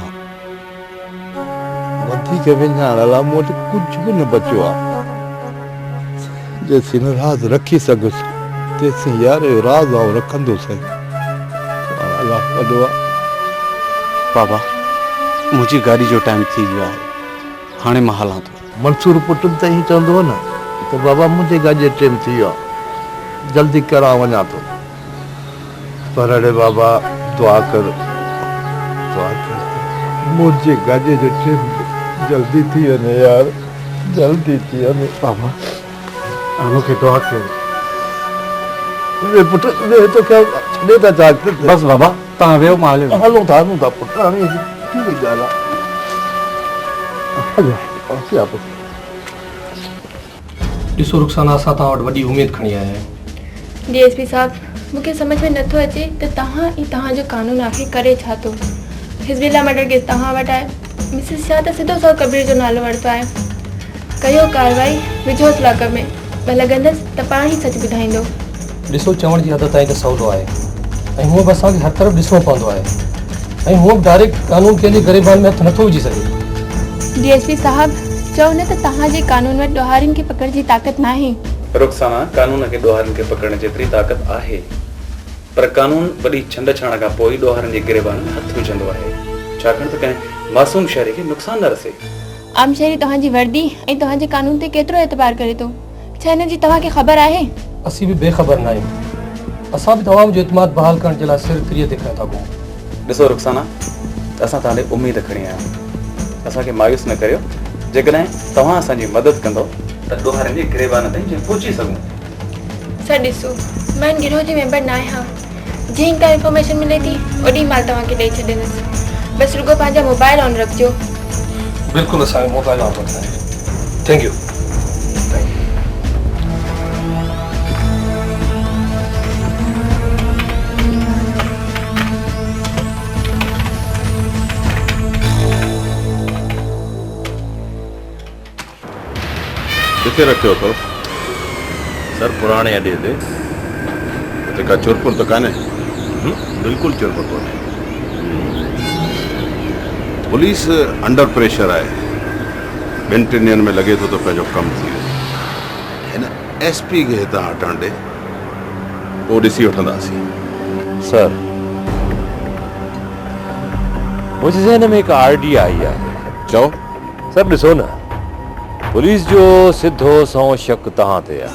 S19: वधीक विञाइण लाइ मूं वटि कुझु बि न बचियो आहे। जेसीं न राज़ रखी सघुसि तेसीं यार जो राज़ आउं रखंदुसि। अलाह वॾो आहे।
S6: बाबा मुंहिंजी गाॾी जो टाइम थी वियो आहे, हाणे मां हलां थो।
S19: मंसूर पुट त ईअं चवंदो न त बाबा मुंहिंजी गाॾीअ जो टाइम थी वियो आहे, जल्दी करां वञा थो। पर अड़े बाबा दुआ कर, दुआ कर मुंहिंजी गाॾीअ जो टाइम जल्दी थी वञे यार, जल्दी थी वञे।
S12: बाबा मूंखे दुआ कयो।
S19: पुट तो क्या छॾे था चाक।
S6: बस बाबा तव्हां वियो, मां हलियो।
S19: हलूं था पुट, हाणे कहिड़ी ॻाल्हि आहे।
S8: ॾिसो रुखसाना असां तव्हां वटि वॾी उमेद खणी आया आहियूं।
S4: डीएसपी साहब मूंखे समझ में नथो अचे त तव्हां ऐं तव्हांजो कानून आख़िर करे छा थो। हिज़बिल्ला मर्डर केस तव्हां वटि आहे, मिसिस शाह त सिधो सौ कबीर जो नालो वरितो आहे। कयो कार्रवाई, विझो इतलाक में, मां लॻंदसि त पाण ई सच ॿुधाईंदो।
S8: ॾिसो चवण जी हद ताईं त सवलो आहे ऐं हूअं बि असांखे हर तरफ़ ॾिसणो पवंदो आहे ऐं हूअं बि डायरेक्ट कानून कंहिंजे ग़रीबान में हथु नथो विझी सघे।
S4: डीएसपी साहब चओ न त तव्हांजे कानून वटि ॾोहारियुनि खे पकड़ जी ताक़त न आहे।
S14: रुखसाना कानून खे ॾोहारियुनि खे पकड़ण जेतिरी ताक़त आहे, पर कानून वॾी छंड छाण खां पोइ ॾोहारियुनि जे गिरेबान में हथु विझंदो आहे, छाकाणि त कंहिं मासूम शहरी खे नुक़सान न रसे।
S4: आम शहरी तव्हांजी वर्दी ऐं तव्हांजे कानून ते केतिरो एतबार करे थो, छा हिन जी तव्हांखे ख़बर आहे?
S8: असीं बि बेख़बर न आहियूं। असां बि तव्हां जो एतमाद बहाल करण जे लाइ सिर फिरीअ ते खणा था पोइ।
S14: ॾिसो रुखसाना असां तव्हां ॾे उमेद खणी आया आहियूं, असांखे मायूस न करियो। जेकॾहिं तव्हां असांजी मदद कंदो त ॾोहारियुनि जे गिरेबान ताईं जीअं पहुची सघूं।
S4: सर ॾिसो मां हिन गिरोह जी मेंबर न आहियां, जीअं का इंफॉर्मेशन मिले थी ओॾी महिल तव्हांखे ॾेई छॾींदसि। बसि रुगो पंहिंजा मोबाइल ऑन रखिजो।
S8: बिल्कुलु असांखे मोबाइल ऑन रखंदा आहियूं। Thank U.
S7: किथे रखियो अथव?
S9: सर पुराणे अॾे ते।
S7: हिते का चुरपुर त कान्हे?
S9: बिल्कुलु चुरपुर कोन्हे।
S7: पुलिस अंडर प्रेशर आहे, ॿिनि टिनि ॾींहंनि में लॻे थो त पंहिंजो कमु थी वञे। हिन एसपी खे हितां हटण ॾे, पोइ ॾिसी वठंदासीं।
S9: सर मुंहिंजे ज़हन में हिकु आइडिया आई आहे।
S7: चओ।
S9: सर ॾिसो न, पुलिस जो सिधो सौ शक तहां ते आ।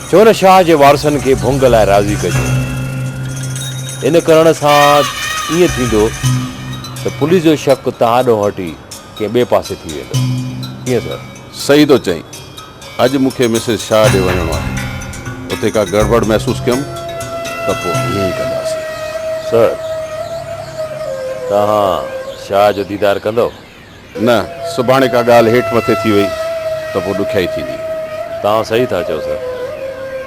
S9: छो न शाह जे वारसनि खे भुंग लाइ राज़ी कजो। इन करण सां ईअं थींदो त पुलिस जो शक तहां ॾों हटी कंहिं ॿिए पासे थी वेंदो। कीअं सर?
S7: सही तो चई। अॼु मूंखे मिसिस शाह ॾे वञिणो आहे। उते का गड़बड़ महसूस कयमि त पोइ ईअं ई कंदासीं।
S9: सर, तव्हां शाह जो दीदार कंदो?
S7: न, सुभाणे का ॻाल्हि हेठि मथे थी वई त पोइ ॾुखियाई थींदी।
S9: तव्हां सही था चओ सर।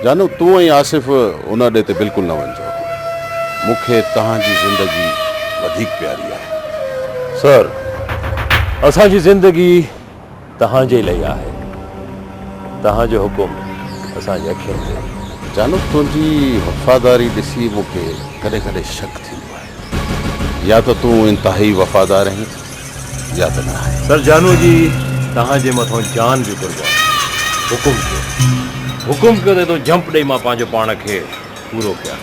S7: जानू, तूं ऐं आसिफ़ उन ॾे ते बिल्कुलु न वञिजो। मूंखे तव्हांजी ज़िंदगी वधीक प्यारी आहे।
S9: सर, असांजी ज़िंदगी तव्हांजे लाइ आहे। तव्हांजो हुकुम असांजी अखियुनि ते।
S7: जानू, तुंहिंजी वफ़ादारी ॾिसी मूंखे कॾहिं कॾहिं शक थींदो आहे। या त तूं इंतिहाई वफ़ादार आहीं या त न आहे।
S9: सर, जानू जी तव्हांजे मथां जान बि कुर्बान। हुकुम कयो, हुकुम कयो त तूं जंप ॾेई मां पंहिंजो पाण खे पूरो कयां।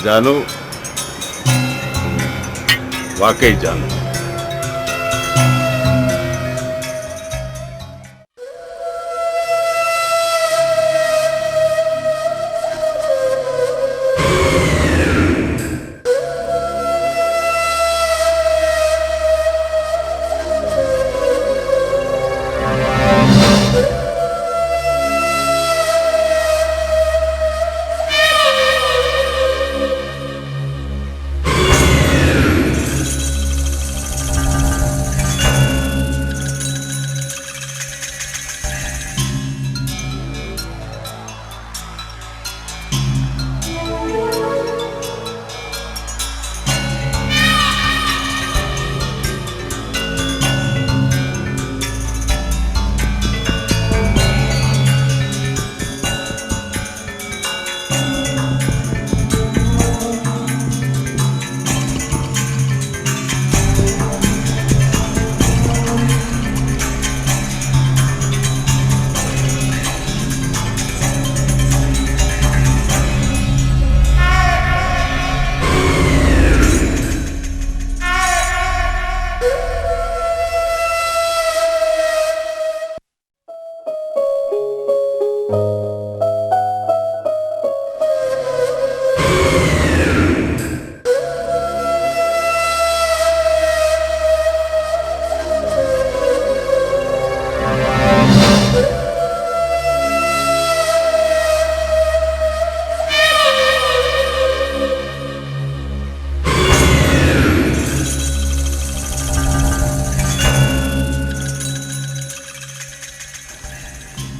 S7: जानू, वाकई जानू।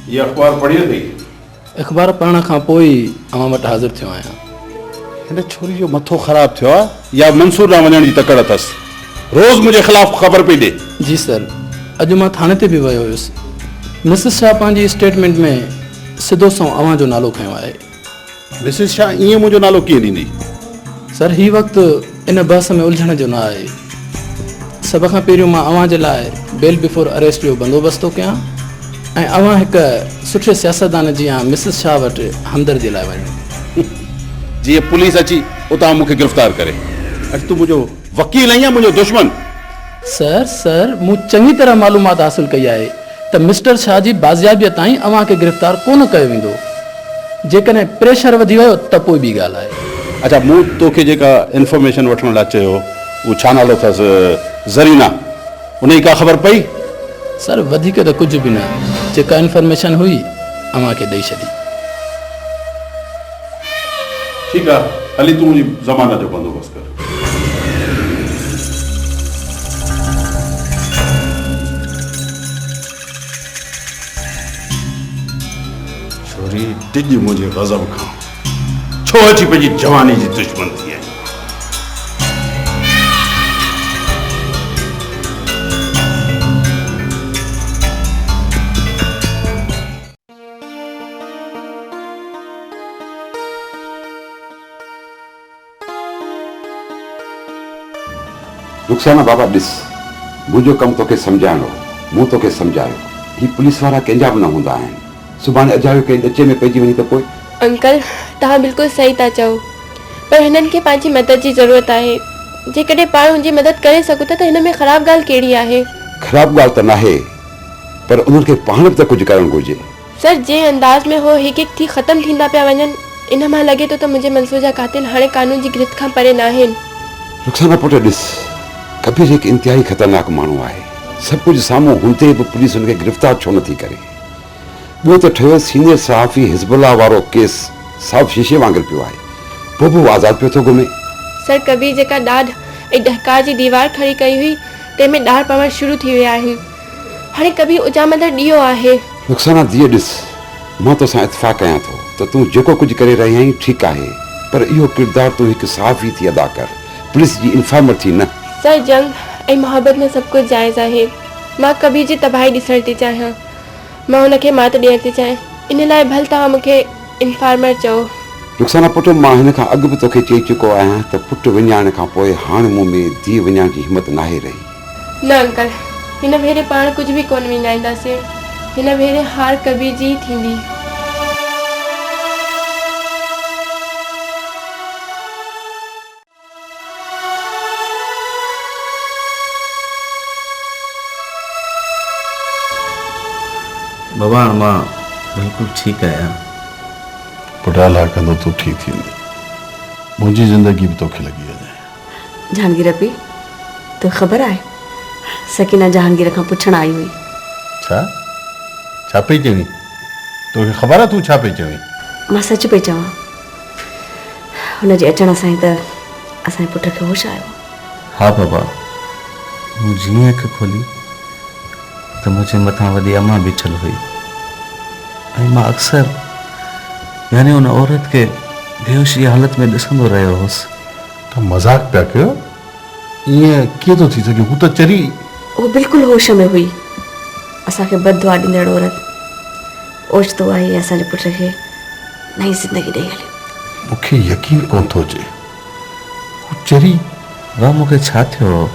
S7: ये अखबार पढ़ी थी?
S10: अखबार पढ़ण खां पोइ अवां वटि हाज़िर थियो आहियां।
S7: हिन छोरी जो मथो ख़राब थियो आहे या मंसूर ॾांहुं वञण जी तकड़ अथसि? रोज़ मुंहिंजे ख़िलाफ़ ख़बर पई ॾे।
S10: जी सर, अॼु मां थाणे ते बि वियो हुयुसि। मिसिस शाह पंहिंजी स्टेटमेंट में सिधो सौ अवां जो नालो खयो आहे।
S7: मिसिस शाह ईअं मुंहिंजो नालो कीअं ॾींदी?
S10: सर, हीउ वक़्तु इन बहस में उलझण जो न आहे। सभ खां पहिरियों मां अवां जे लाइ बेल बिफोर अरेस्ट जो बंदोबस्तु थो कयां ऐं अवां हिकु सुठे सियासतदान जीअं मिसिस शाह वटि हमदर्दी लाइ वञो।
S7: जीअं पुलिस अची उतां मूंखे गिरफ़्तार करे। अॼु तूं मुंहिंजो वकील आहीं या मुंहिंजो दुश्मन?
S10: सर, मूं चङी तरह मालूमात हासिल कई आहे त मिस्टर शाह जी बाज़ियाबीअ ताईं अवां खे गिरफ़्तार कोन कयो वेंदो। जेकॾहिं प्रेशर वधी वियो त पोइ ॿी ॻाल्हि आहे।
S7: अच्छा, मूं तोखे जेका इंफॉर्मेशन वठण लाइ चयो उहो छा नालो अथसि? ज़रीना। उन जी का ख़बर पई?
S10: सर, वधीक त कुझु बि न। जेका इंफॉर्मेशन हुई अवां खे ॾेई छॾी।
S7: ठीकु आहे, हली तूं मुंहिंजी ज़मानत जो बंदोबस्तु कर। छोरी टिज मुंहिंजे ग़ज़ब खां छो अची पंहिंजी जवानी जी दुश्मन थी आहे।
S18: रुखसाना बाबा ॾिस, मुंहिंजो कमु तोखे सम्झाइणो, मूं तोखे सम्झायो। ही पुलिस वारा कंहिंजा बि न हूंदा आहिनि। सुभाणे अजायो कंहिं ॾचे में पइजी वञी त पोइ?
S4: अंकल, तव्हां बिल्कुलु सही था चओ, पर हिननि खे पंहिंजी मदद जी ज़रूरत आहे। जेकॾहिं पाण हुनजी मदद करे सघूं था त हिन में ख़राबु ॻाल्हि कहिड़ी आहे?
S18: ख़राबु ॻाल्हि त नाहे, पर उन्हनि खे पाण बि त कुझु करणु घुरिजे।
S4: सर जे अंदाज में हो हिकु हिकु थी ख़त्म थींदा पिया वञनि, इन मां लॻे थो त मुंहिंजे मंसूर जा कातिल हाणे कानून जी गिरफ्त खां परे न आहिनि।
S18: रुखसाना पुट ॾिस, कबीर हिकु इंतिहाई ख़तरनाक माण्हू आहे। सभु कुझु साम्हूं हूंदे बि पुलिस हुनखे गिरफ़्तार छो नथी करे? ॿियो त ठहियो सीनियर सहाफ़ी हिज़बुल्लाह वारो केस साफ़ शीशे वांगुरु पियो आहे, पोइ बि आज़ादु पियो थो घुमे।
S4: सर कबीर जेका ॾाढ ऐं डहकार जी दीवार खड़ी कई हुई, तंहिंमें ॾाढ पवण शुरू थी विया आहिनि। हाणे कबीर उजामंदड़ ॾीओ आहे।
S18: रुखसाना धीअ ॾिस, मां तोसां इतफ़ाक़ कयां थो त तूं जेको कुझु करे रही आहीं ठीकु आहे, पर इहो किरदारु तूं हिकु सहाफ़ी थी अदा कर, पुलिस जी इंफॉर्मर थी न।
S4: सर जंग ऐं मोहब्बत में सभु कुझु जाइज़ आहे। मां कबीर जी तबाही ॾिसण थी चाहियां, मां हुनखे मात ॾियण थी चाहियां, इन लाइ भल तव्हां मूंखे इंफॉर्मर चओ।
S18: रुखसाना पुट, मां हिन खां अॻु बि तोखे चई चुको आहियां त पुटु विञाइण खां पोइ हाणे मूं में धीउ विञाइण जी हिमत नाहे रही।
S4: न अंकल, हिन भेरे पाण कुझु बि कोन विञाईंदासीं, हिन भेरे हार कबीर जी थींदी।
S14: बाबा मां बिल्कुलु ठीकु आहियां।
S12: पुट अलाह कंदो तूं ठीकु थींदी, मुंहिंजी ज़िंदगी बि तोखे लॻी वञे।
S1: जहांगीर पी, तो ख़बर आहे सकीना जहांगीर खां पुछण आई हुई।
S12: छा पई चवी? तोखे ख़बर आहे तूं छा पई चवी?
S1: मां सच पई चवां, हुनजे अचण सां ई त असांजे पुट खे होश आयो।
S14: हा बाबा, मूं जीअं अखि खोली त मुंहिंजे मथां वॾी अम्मा बीठल हुई, ऐं मां अक्सर यानी उन औरत खे बेहोशी हालत में ॾिसंदो रहियो हुउसि।
S12: त मज़ाक पिया कयो? ईअं कीअं थो थी सघे? हू त चरी।
S1: वो बिल्कुलु होश में हुई। असांखे बददुआ ॾींदड़ औरत ओचितो आई असांजे पुट खे नई ज़िंदगी ॾेई हली।
S12: मूंखे यकीन कोन थो अचे, हू चरी।
S14: वाह, मूंखे छा थियो?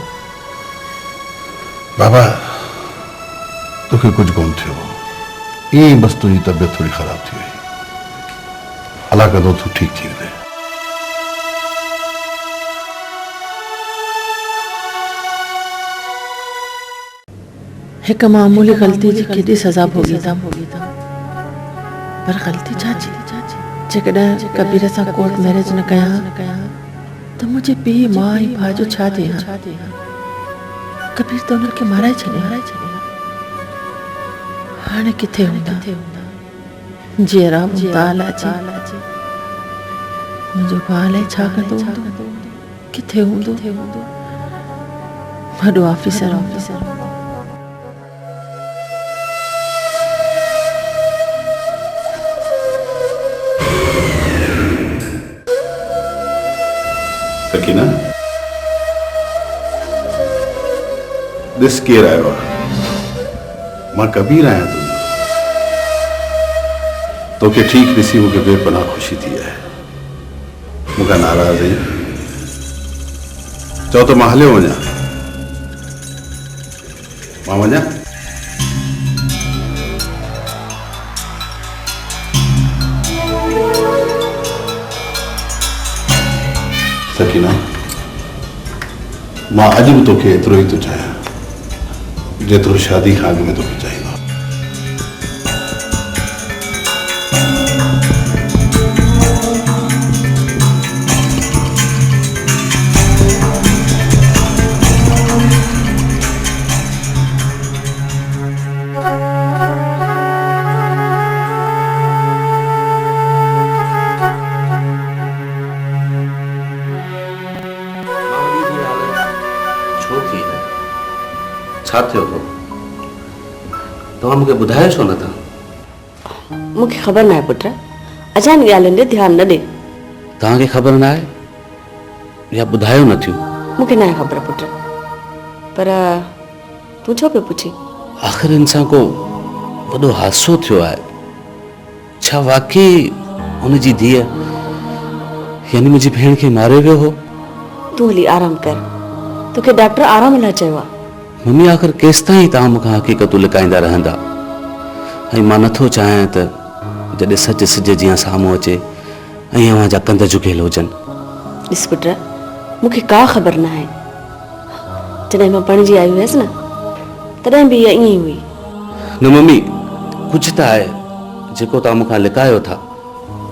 S12: बाबा तोखे कुझु कोन थियो, ईअं ई बसि तुंहिंजी तबियत थोरी ख़राब थी वई। अलाह कंदो तूं ठीकु थी वञे।
S3: हिकु मामूली ग़लती जी केॾी सज़ा भोॻींदमि, पर ग़लती छा जी? जेकॾहिं कबीर सां कोर्ट मैरिज न कयां त मुंहिंजे पीउ माउ ऐं भाउ जो छा थिए हा? कबीर त उन्हनि खे माराए छॾिया, हाणे किथे हूंदा? जीअरा मुताल अचे, मुंहिंजो भाउ अलाए छा कंदो हूंदो, किथे हूंदो? वॾो ऑफिसर
S7: सकीना, ॾिस केरु आयो आहे। मां कबीर आहियां तुंहिंजो। तोखे ठीकु ॾिसी मूंखे बेपनाह ख़ुशी थी आहे। मूंखां नाराज़ आहीं? चओ त मां हलियो वञा? मां वञा? सकीना, मां अॼु बि तोखे एतिरो ई थो चाहियां जेतिरो शादी खां अॻु में तोखे चाहींदो।
S14: छा थियो हो? तव्हां मूंखे ॿुधायो छो नथा?
S1: मूंखे ख़बर न आहे पुट, अचानक ॻाल्हियुनि ॾे ध्यानु न ॾे।
S14: तव्हांखे ख़बर न आहे या ॿुधायो न थियो?
S1: मूंखे न आहे ख़बर पुट, पर तूं छो पियो पुछी?
S14: आख़िर इंसान को वॾो हादसो थियो आहे। छा वाकई हुनजी धीअ यानी मुंहिंजी भेण खे मारियो वियो हो?
S1: तूं हली आराम कर, तोखे डॉक्टर आराम लाइ चयो आहे।
S14: मम्मी, आख़िर केसि ताईं तव्हां मूंखां हक़ीक़तूं लिकाईंदा रहंदा? ऐं मां नथो चाहियां त जॾहिं सच सिज जीअं साम्हूं अचे ऐं अव्हां जा कंध झुकियल हुजनि।
S1: ॾिस पुट, मूंखे का ख़बर न आहे। जॾहिं मां पणिजी आई हुयसि न,
S3: तॾहिं बि इहा ईअं ई हुई।
S14: न मम्मी, कुझु त आहे जेको तव्हां मूंखां लिकायो था।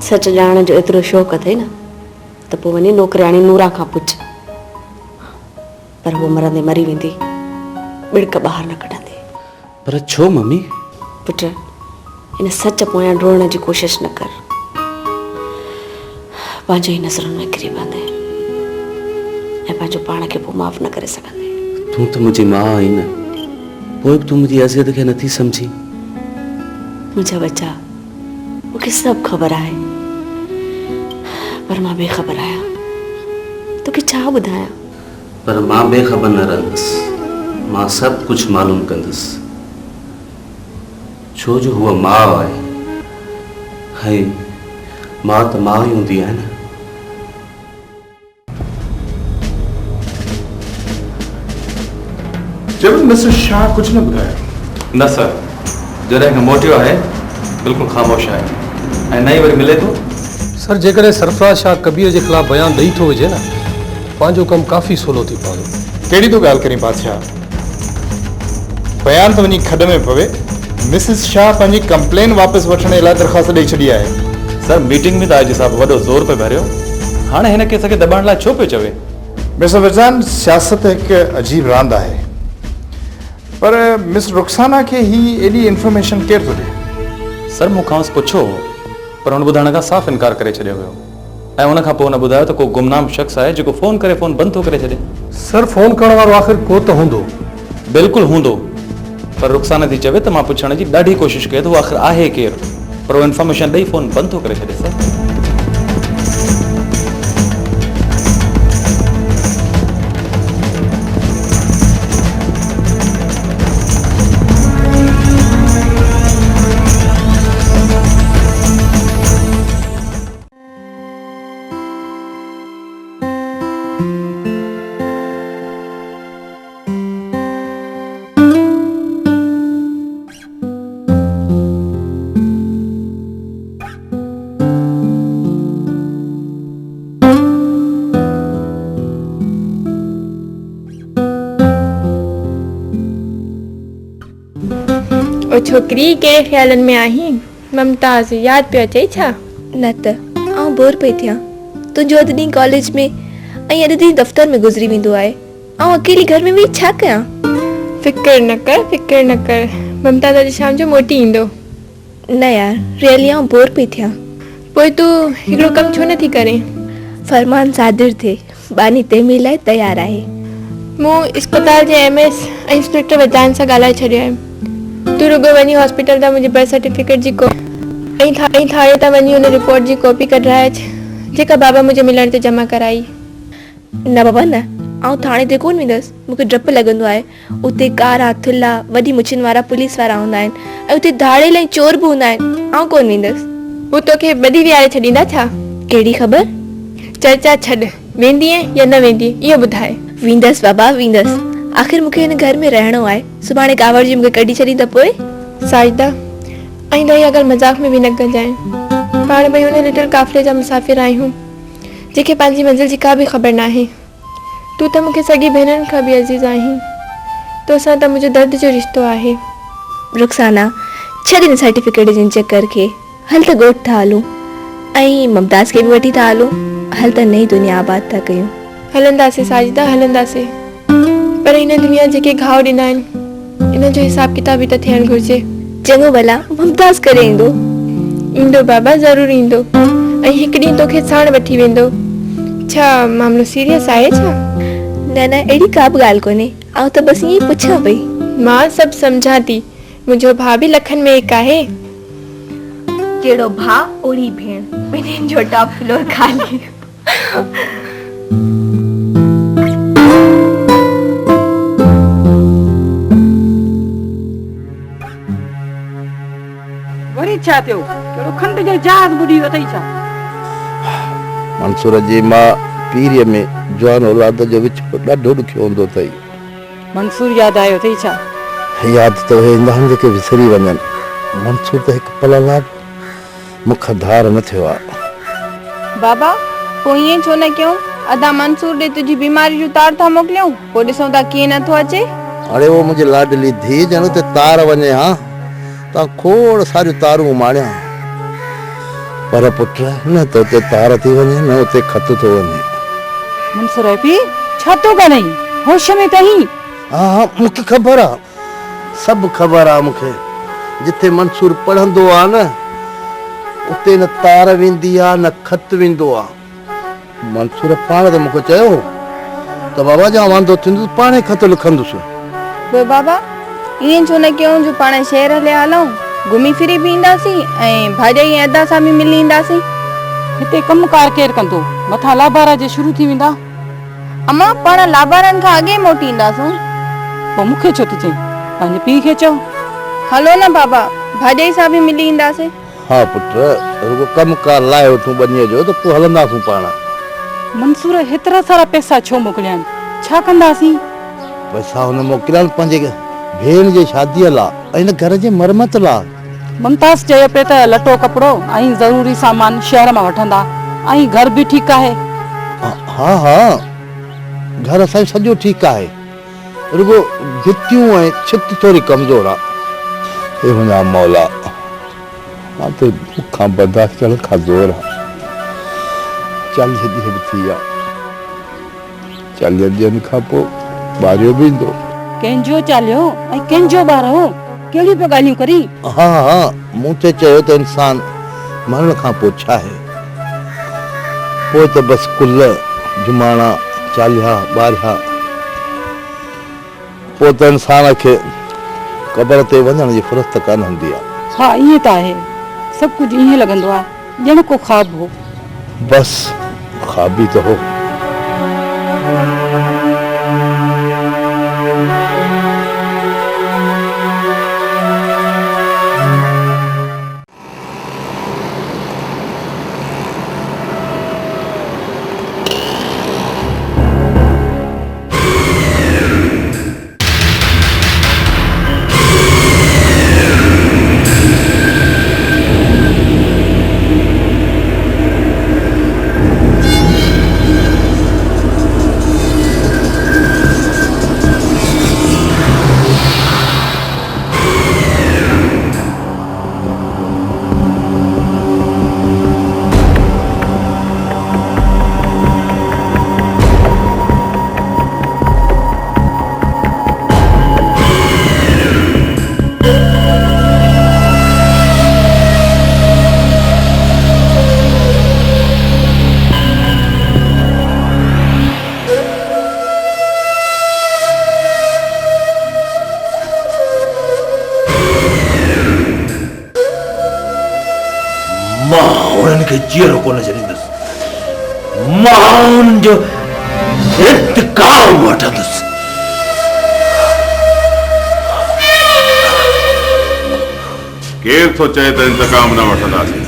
S3: सच ॼाणण जो एतिरो शौक़ु अथई न त पोइ वञी नौकराणी नूरा खां पुछ, पर उहो मरंदे मरी वेंदी, बिड़क ॿाहिरि न कढंदी।
S14: पर छो मम्मी?
S3: पुट, इन सच पोयां डोड़ण जी कोशिशि न कर, पंहिंजो ई नज़रुनि में किरी पवंदे ऐं पंहिंजो पाण खे पोइ माफ़ न करे सघंदे।
S14: तूं त मुंहिंजी माउ आहीं न, पोइ बि तूं मुंहिंजी अज़ियत खे नथी सम्झी।
S3: मुंहिंजा बच्चा, मूंखे सभु ख़बर आहे, पर मां बेख़बर आहियां। तोखे छा ॿुधायां?
S14: पर मां बेख़बर न रहंदुसि, मां सभु कुझु मालूम कंदुसि, छो जो हूअ माउ आहे ऐं मां त माउ ई हूंदी आहे न।
S13: जब मिस्टर शाह कुछ न ॿुधाया?
S20: न सर, जॾहिं खां मोटियो आहे बिल्कुलु ख़ामोश आहे ऐं न ई वरी मिले थो।
S16: सर, जेकॾहिं सरफराज शाह कबीर जे ख़िलाफ़ बयान ॾेई थो विझे न, पंहिंजो कमु काफ़ी सवलो थी पवंदो।
S13: कहिड़ी तो ॻाल्हि करीं बादशाह? बयान त वञी खॾ में पवे। मिसिस शाह पंहिंजी कंप्लेन वापसि वठण जे लाइ दरख़्वास्त ॾेई छॾी आहे।
S20: सर, मीटिंग में त अॼु साहब वॾो ज़ोर पे भरियो, हाणे हिन केस खे दॿाइण लाइ छो पियो चवे?
S13: मिस्टर मिर्ज़ान, सियासत हिकु अजीब रांदि आहे, पर मिस रुखसाना खे ही एॾी इंफॉर्मेशन केरु थो ॾे?
S20: सर, मूंखां पुछो पर हुन ॿुधाइण खां साफ़ इनकार करे छॾियो हुयो ऐं उन खां पोइ हुन ॿुधायो त को गुमनाम शख़्स आहे जेको फ़ोन करे फ़ोन बंदि थो करे छॾे।
S16: सर, फ़ोन करण वारो आख़िर को त हूंदो।
S20: बिल्कुलु हूंदो, पर रुखसाना थी चवे त मां पुछण जी ॾाढी कोशिशि कई त उहो आख़िर आहे केरु, पर उहो इंफॉर्मेशन ॾेई फ़ोन बंदि थो करे छॾे। सर,
S4: छोकरी के ख्यालन में आही? ममताज़ याद पियो अचे छा?
S5: न त आउं बोर पई थियां। तुंहिंजो अधु ॾींहुं कॉलेज में ऐं अधु ॾींहुं दफ़्तर में गुज़री वेंदो आहे। आउं अकेली घर में वेही छा कयां?
S4: फिक्र न कर, ममताज़ अॼु शाम जो मोटी ईंदो।
S5: न यार, रियली आउं बोर पई थियां।
S4: पोइ तूं हिकिड़ो कमु छो नथी करें?
S5: फरमान सादिर थिए, बानी तइमीर लाइ तयारु आहे।
S4: मूं इस्पताल जे एमएस ऐं इंस्पेक्टर वजान सां ॻाल्हाए छॾियो आहे। तूं रुगो वञी हॉस्पिटल तां मुंहिंजे बर्थ सर्टिफिकेट जी ऐं थाणे तां वञी हुन रिपोर्ट जी कॉपी कढाए जेका बाबा मुंहिंजे मिलण ते जमा कराई।
S5: न बाबा न, आउं थाणे ते कोन वेंदसि। मूंखे डपु लॻंदो आहे। उते कारा, थुल्हा, वॾी मुछियुनि वारा पुलिस वारा हूंदा आहिनि ऐं उते धाड़ेल ऐं चोर बि हूंदा आहिनि। आउं कोन वेंदसि।
S4: हू तोखे ॿधी विहारे छॾींदा छा?
S5: कहिड़ी ख़बर?
S4: चर्चा छॾ, वेंदीअ या न वेंदी इहो ॿुधाए।
S5: वेंदसि बाबा, वेंदसि। आख़िर मूंखे हिन घर में रहणो आहे। सुभाणे कावड़ जी मूंखे कढी छॾी त पोइ?
S4: साजिदा, आईंदा ही अगरि मज़ाक में बि न कजांइ। पाण ॿई हुन लिटिल काफ़िले जा मुसाफ़िर आहियूं जेके पंहिंजी मंज़िल जी का बि ख़बर न आहे। तूं त मूंखे सॻी भेनरुनि खां बि अज़ीज़ आहीं। तोसां त मुंहिंजो दर्द जो रिश्तो आहे।
S5: रुखसाना, छॾ हिन सर्टिफिकेट जे चकर खे। हल त ॻोठ था हलूं ऐं ममताज़ खे बि वठी था हलूं। हल त नई दुनिया आबाद था कयूं।
S4: हलंदासीं साजिदा, हलंदासीं, पर हिन दुनिया जेके घाव ॾिना आहिनि इन जो हिसाब किताब बि त थियणु घुरिजे।
S5: चङो भला, ममताज़ करे
S4: ईंदो बाबा, ज़रूरु ईंदो ऐं हिकु ॾींहुं तोखे साण वठी वेंदो। छा मामलो सीरियस आहे छा?
S5: न न, अहिड़ी का बि ॻाल्हि कोन्हे। आउं त बसि ईअं ई पुछां पई।
S4: मां सभु सम्झां थी। मुंहिंजो भाउ बि लखनि में हिकु आहे।
S5: जहिड़ो भाउ ओड़ी भेण, ॿिन्हिनि जो टॉप फ्लोर खाली।
S2: वरी छा थियो? कहिड़ो खंड जो जहाज बुॾी वियो अथई छा?
S19: मंसूर जी मां पीरीअ में जवान औलाद जो विच ॾाढो ॾुखियो हूंदो अथई।
S2: मंसूर यादि आयो अथई छा?
S19: यादि त उहे ईंदा आहिनि जेके विसरी वञनि। मंसूर त हिकु पल लाइ मुख धार न थियो आहे।
S11: बाबा, पोइ ईअं छो न कयूं? अदा मंसूर ॾे तुंहिंजी बीमारी जो तार था मोकिलियूं, पोइ ॾिसूं था कीअं नथो अचे।
S19: अरे वो मुझे लाडली धी जन ते तार वने हां ता खोड़ सारी तारू माणिया पर पुट न तो ते तार थी वने न उते खत तो वने
S2: मंसूर पी छा तो ॻाल्हाई होश में तही?
S19: हाँ मुझे खबर आ सब खबर आ मुझे जिथे मंसूर पढ़ंदो आ न उते न तार वेंदी आ न खत वेंदो आ मंसूर पाण त मूंखे चयो त बाबा जा वांदो थींदो पाणे खत लिखंदुसि
S11: वे बाबा ईअं छो न कयूं जो पाण शहर हले हलूं घुमी फिरी बि ईंदासीं ऐं भाॼाई ऐं अदा सां बि मिली ईंदासीं।
S2: हिते कमकार केरु कंदो मथां लाभारा जे शुरू थी वेंदा।
S11: अम्मा पाण लाभारनि खां अॻे मोटी ईंदासूं।
S2: पोइ मूंखे छो थी चई पंहिंजे पीउ खे चओ।
S11: हलो न बाबा भाॼाई सां बि मिली ईंदासीं।
S19: हाँ पुट रुगो कमकार लाए वठूं बनीअ जो त पोइ हलंदासूं पाण।
S2: मंसूर हेतिरा सारा पैसा छो मोकिलिया आहिनि छा कंदासीं?
S19: पैसा हुन मोकिलिया पंहिंजे भेण जे शादीअ लाइ ऐं हिन घर जे मरमत लाइ।
S2: मुमताज़ चयो पिए त लटो कपिड़ो ऐं ज़रूरी सामान शहर मां वठंदा ऐं घर बि ठीकु आहे।
S19: हाँ हाँ घर असांजो सॼो ठीकु आहे रुगो भितियूं ऐं छित थोरी कमज़ोर आहे। हे मुंहिंजा मौला मां त मूंखां बर्दाश्त करण खां ज़ोर आहे। 40 ॾींहं बि थी विया 40 ॾींहंनि खां पोइ ॿारियो बि ईंदो।
S2: कंहिंजो चालियो ऐं कंहिंजो ॿारो कहिड़ी पियो ॻाल्हियूं करी?
S19: हाँ हाँ मूं ते चयो त इंसान मरण खां पोइ छा आहे पोइ त बसि कुल जुमाणा चालिया ॿारिया पोइ त इंसान खे क़बर ते वञण जी फ़ुर्सत कान हूंदी आहे।
S2: हाँ ईअं त आहे सभु कुझु ईअं लॻंदो आहे ॼण को ख्वाब हो।
S19: बसि ख्वाब ई त हो।
S9: जीरो को छॾींदुसि मां जो इंतकाम वठंदुसि।
S7: केर थो चए त इंतकाम न वठंदासीं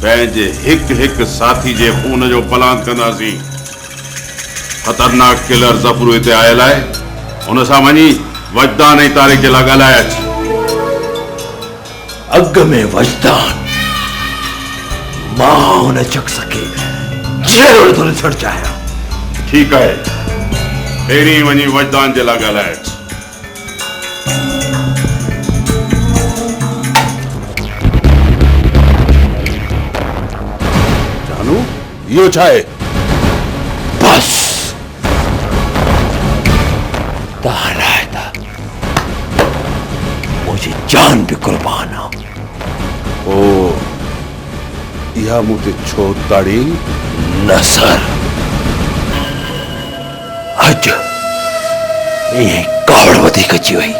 S7: पंहिंजे हिकु हिकु साथी जे खून जो पलांत कंदासीं। ख़तरनाक किलर ज़फर हिते आयल आहे हुन सां वञी वजदान ऐं तारीख़ जे लाइ ॻाल्हाए अच।
S9: अॻ में वजदान मां हुन शख्स खे जहिड़ो थो ॾिसणु चाहियां।
S7: ठीकु आहे पहिरीं वञी वजदान जे लाइ ॻाल्हाए अच। जानू इहो छा आहे?
S9: बस तव्हां लाइ त मुंहिंजी जान बि क़ुर्बान आहे।
S7: ओ इहा मूं ते छो ताड़ी?
S9: न सर अॼु ईअं कावड़ वधीक अची वई।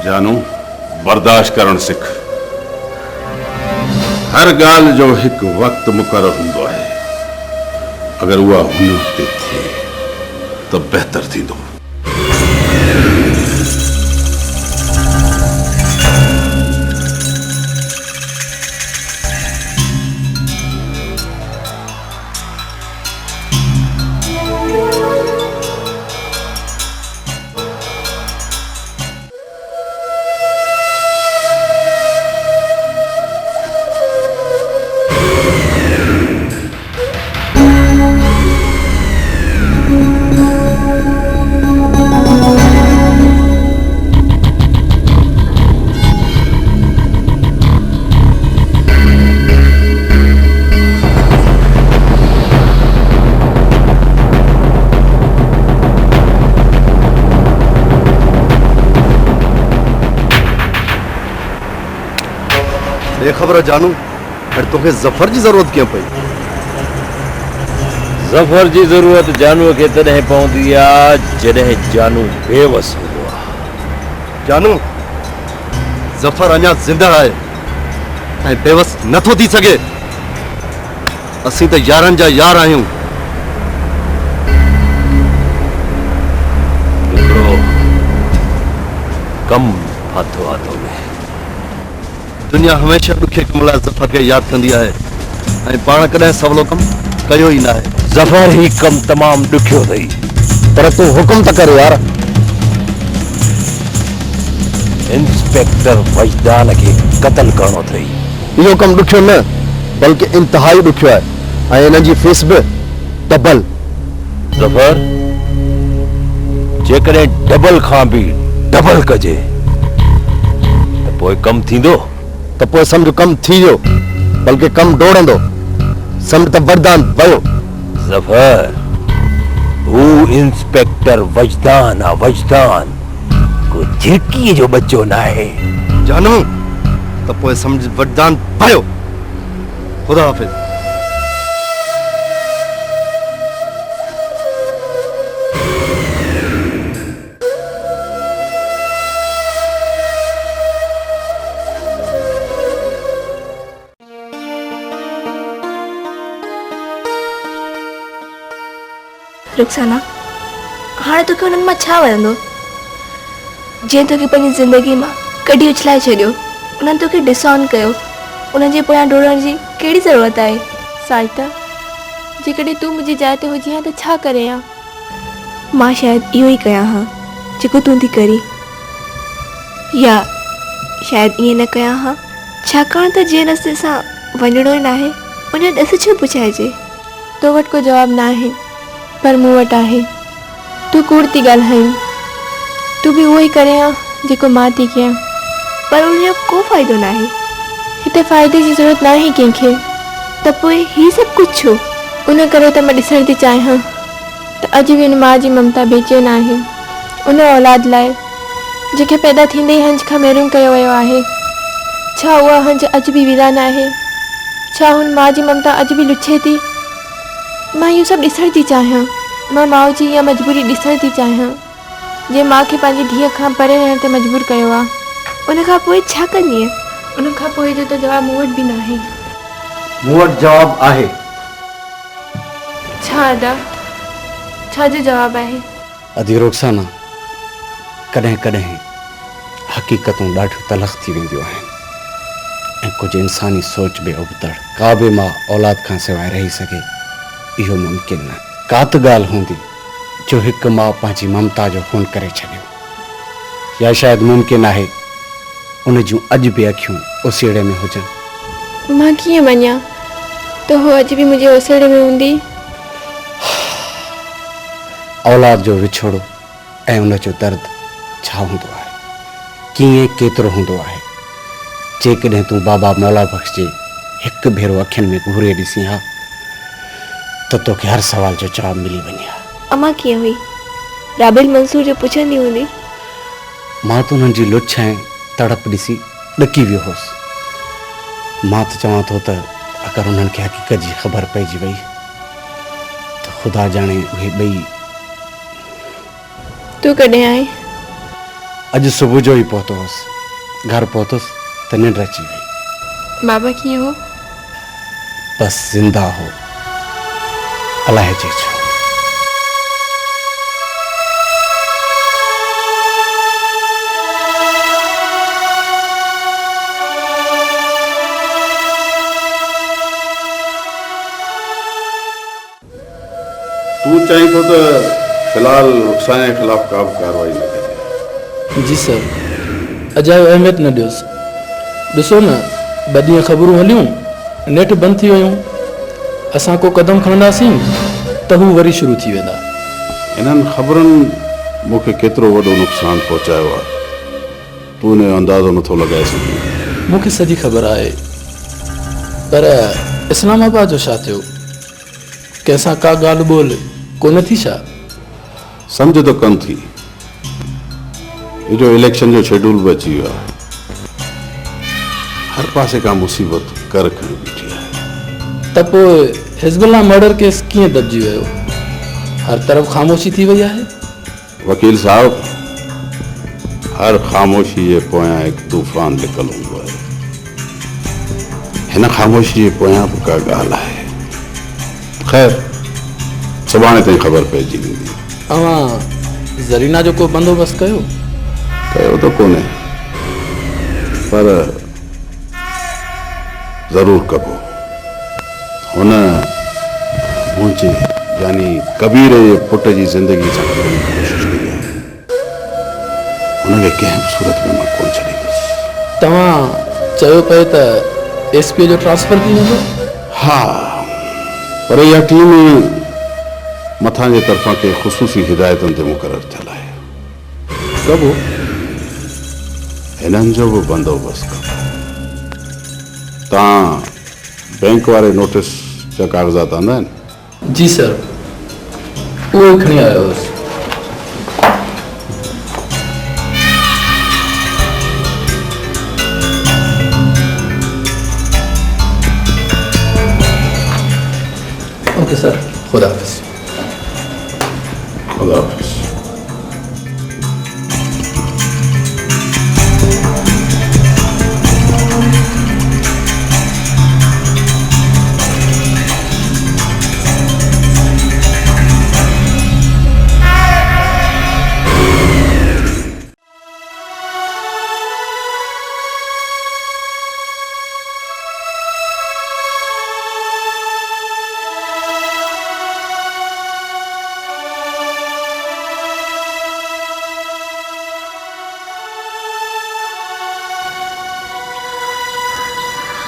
S7: जानू बर्दाश्त करण सिख। हर ॻाल्हि जो हिकु वक़्तु मुक़ररु हूंदो आहे अगरि उहा हुन ते थिए त बहितर थींदो।
S12: बेखबर जानू अरे तोखे जफर जी जरूरत क्यों पई?
S9: ज़फ़र जी ज़रूरत जानू खे तॾहिं पवंदी आहे जॾहिं जानू बेवस हूंदो आहे।
S12: जानू जफर अञा ज़िंदा आहे ऐं बेवस नथो थी सघे। असीं त यारनि जा यार आहियूं।
S9: हिकिड़ो कम फाथो आहे तो में।
S12: दुनिया हमेशह ॾुखे कम लाइ ज़फर खे यादि कंदी आहे ऐं पाण कॾहिं सवलो कम कयो ई न आहे।
S9: ज़फ़र ही कम तमामु ॾुखियो अथई,
S12: पर तूं हुकुम त कर यार।
S9: इंस्पेक्टर वजदान खे क़त्ल करणो अथई।
S12: इहो कम ॾुखियो न बल्कि इंतहाई ॾुखियो आहे ऐं हिन जी फीस बि डबल।
S9: ज़फ़र जेकॾहिं डबल खां बि डबल कजे त पोइ कम थींदो?
S12: त पोइ सम्झ कम थी वियो बल्कि कम डोड़ंदो। सम्झ त वरदान वियो।
S9: ज़फ़र हू इंस्पेक्टर वजदान आहे, वजदान को झिरकीअ जो बच्चो न आहे।
S12: जानू त पोइ सम्झ वरदान वियो। ख़ुदा हाफ़िज़।
S5: रुखसाना हाणे तोखे हुननि मां छा वणंदो जंहिं तोखे पंहिंजी ज़िंदगी मां कढी उछलाए छॾियो? उन्हनि तोखे डिसऑन कयो, उन्हनि जे पोयां डोड़ण जी कहिड़ी ज़रूरत आहे?
S4: साइता जेकॾहिं तूं मुंहिंजी जाइ ते हुजी हा त छा करे हा?
S5: मां शायदि इहो ई कयां हा जेको तूं थी करी, या शायदि ईअं न कयां हा छाकाणि त जंहिं रस्ते सां वञिणो ई न आहे उन ॾस छो पुछाइजे?
S4: तो वटि को जवाबु न आहे पर मूं वटि आहे। तूं कूड़ थी ॻाल्हाईं, तूं बि उहो ई करे हा जेको मां थी कयां,
S5: पर उनजो को फ़ाइदो न आहे।
S4: हिते फ़ाइदे जी ज़रूरत न आहे कंहिंखे।
S5: त पोइ हीउ सभु कुझु छो?
S4: उन करे त मां ॾिसण थी चाहियां त अॼु बि उन माउ जी ममता बेचैन आहे उन औलाद लाइ जेके पैदा थींदे ई हंज खां महिरूम कयो वियो आहे। छा उहा हंज अॼु बि वीरान आहे? छा हुन माउ जी ममता अॼु बि लुछे थी? मां इहो सभु ॾिसण थी चाहियां। मां माउ जी इहा मजबूरी ॾिसण थी चाहियां जे माउ खे पंहिंजी धीअ खां परे रहण ते मजबूर कयो आहे।
S5: उन खां पोइ छा कंदीअ?
S4: उन खां पोइ जो त जवाबु मूं वटि बि न आहे।
S12: मूं वटि जवाबु आहे।
S4: छा अदा? छा जो जवाबु आहे?
S6: अदी रुखसाना कॾहिं कॾहिं हक़ीक़तूं ॾाढियूं तलख़ थी वेंदियूं आहिनि ऐं कुझु इंसानी सोच बि उबतड़। का बि मां औलाद खां सवाइ रही सघे इहो मुमकिन न। का त ॻाल्हि हूंदी जो हिकु माउ पंहिंजी ममता जो खून करे छॾियो, या शायदि मुमकिन आहे उन जूं अॼु बि अखियूं ओसीड़े में हुजनि।
S4: मां कीअं मञा त हो अॼु बि मुंहिंजे ओसीड़े में हूंदी?
S6: औलाद जो विछोड़ो ऐं उन जो दर्द छा हूंदो आहे, कीअं केतिरो हूंदो आहे। जेकॾहिं तूं बाबा मौला बख़्श जे हिकु भेरो अखियुनि में घूरे ॾिसी हा त तोखे हर सवाल जो जवाबु मिली वञे हा।
S5: अम्मा कीअं हुई? राबिल मंसूर जो पुछंदी हूंदी।
S6: मां त उन्हनि जी लुछ ऐं तड़प ॾिसी ॾकी वियो हुउसि। मां त चवां थो त अगरि उन्हनि खे हक़ीक़त जी ख़बर पइजी वई त ख़ुदा ॼाणे उहे ॿई।
S4: तूं कॾहिं आहीं?
S6: अॼु सुबुह जो ई पहुतो हुउसि। घर पहुतुसि त निंड अची वई।
S4: बाबा कीअं हो?
S6: बसि ज़िंदा हो, अलाए जे छो।
S7: तूं चाहीं थो त फिलहाल रुखसाने जे ख़िलाफ़ का बि कार्रवाई न कजे?
S10: जी सर, अजायो अहमियत न ॾियोसि। ॾिसो न, ॿ ॾींहं ख़बरूं हलियूं, नेट बंदि थी वियूं। असां को क़दम खणंदासीं त हू वरी शुरू थी वेंदा।
S7: इन्हनि ख़बरुनि मूंखे केतिरो वॾो नुक़सानु पहुचायो आहे तूं उन जो अंदाज़ो नथो लॻाए सघीं।
S10: मूंखे सॼी ख़बर आहे, पर इस्लामाबाद जो छा थियो? कंहिंसां का ॻाल्हि ॿोल कोन थी छा?
S7: सम्झ त कनि थी। एॾो इलेक्शन जो शेड्यूल बि अची वियो आहे। हर पासे का मुसीबत कर खणी बीठी आहे।
S10: त पोइ हिज़बुल्लाह मर्डर केस कीअं दॿिजी वियो? हर तरफ़ ख़ामोशी थी वई आहे।
S7: वकील साहब, हर ख़ामोशी जे पोयां हिकु तूफ़ान लिकल हूंदो आहे। हिन ख़ामोशी जे पोयां बि का ॻाल्हि आहे। ख़ैर, सुभाणे ताईं ख़बर पइजी वेंदी।
S10: अवां ज़रीना जो को बंदोबस्तु
S7: कयो त कोन्हे, पर ज़रूर कबो। हुन मुंहिंजे यानी कबीर जे पुट जी ज़िंदगी सां गॾु कोशिशि कई आहे। हुनखे कंहिं बि सूरत में मां कोन छॾींदुसि।
S10: तव्हां चयो पियो त एसपी जो ट्रांसफर थी वेंदो?
S7: हा, पर इहा टीम मथां जे तरफ़ां के ख़ुसूसी हिदायतुनि ते मुक़ररु थियल आहे। कबो हिननि जो बि बंदोबस्तु कबो। तव्हां बैंक वारे नोटिस जा कागज़ात आंदा आहिनि?
S10: जी सर, उहो खणी आयो हुउसि। ओके सर, खुदा हाफिज़।
S7: खुदा हाफिज़।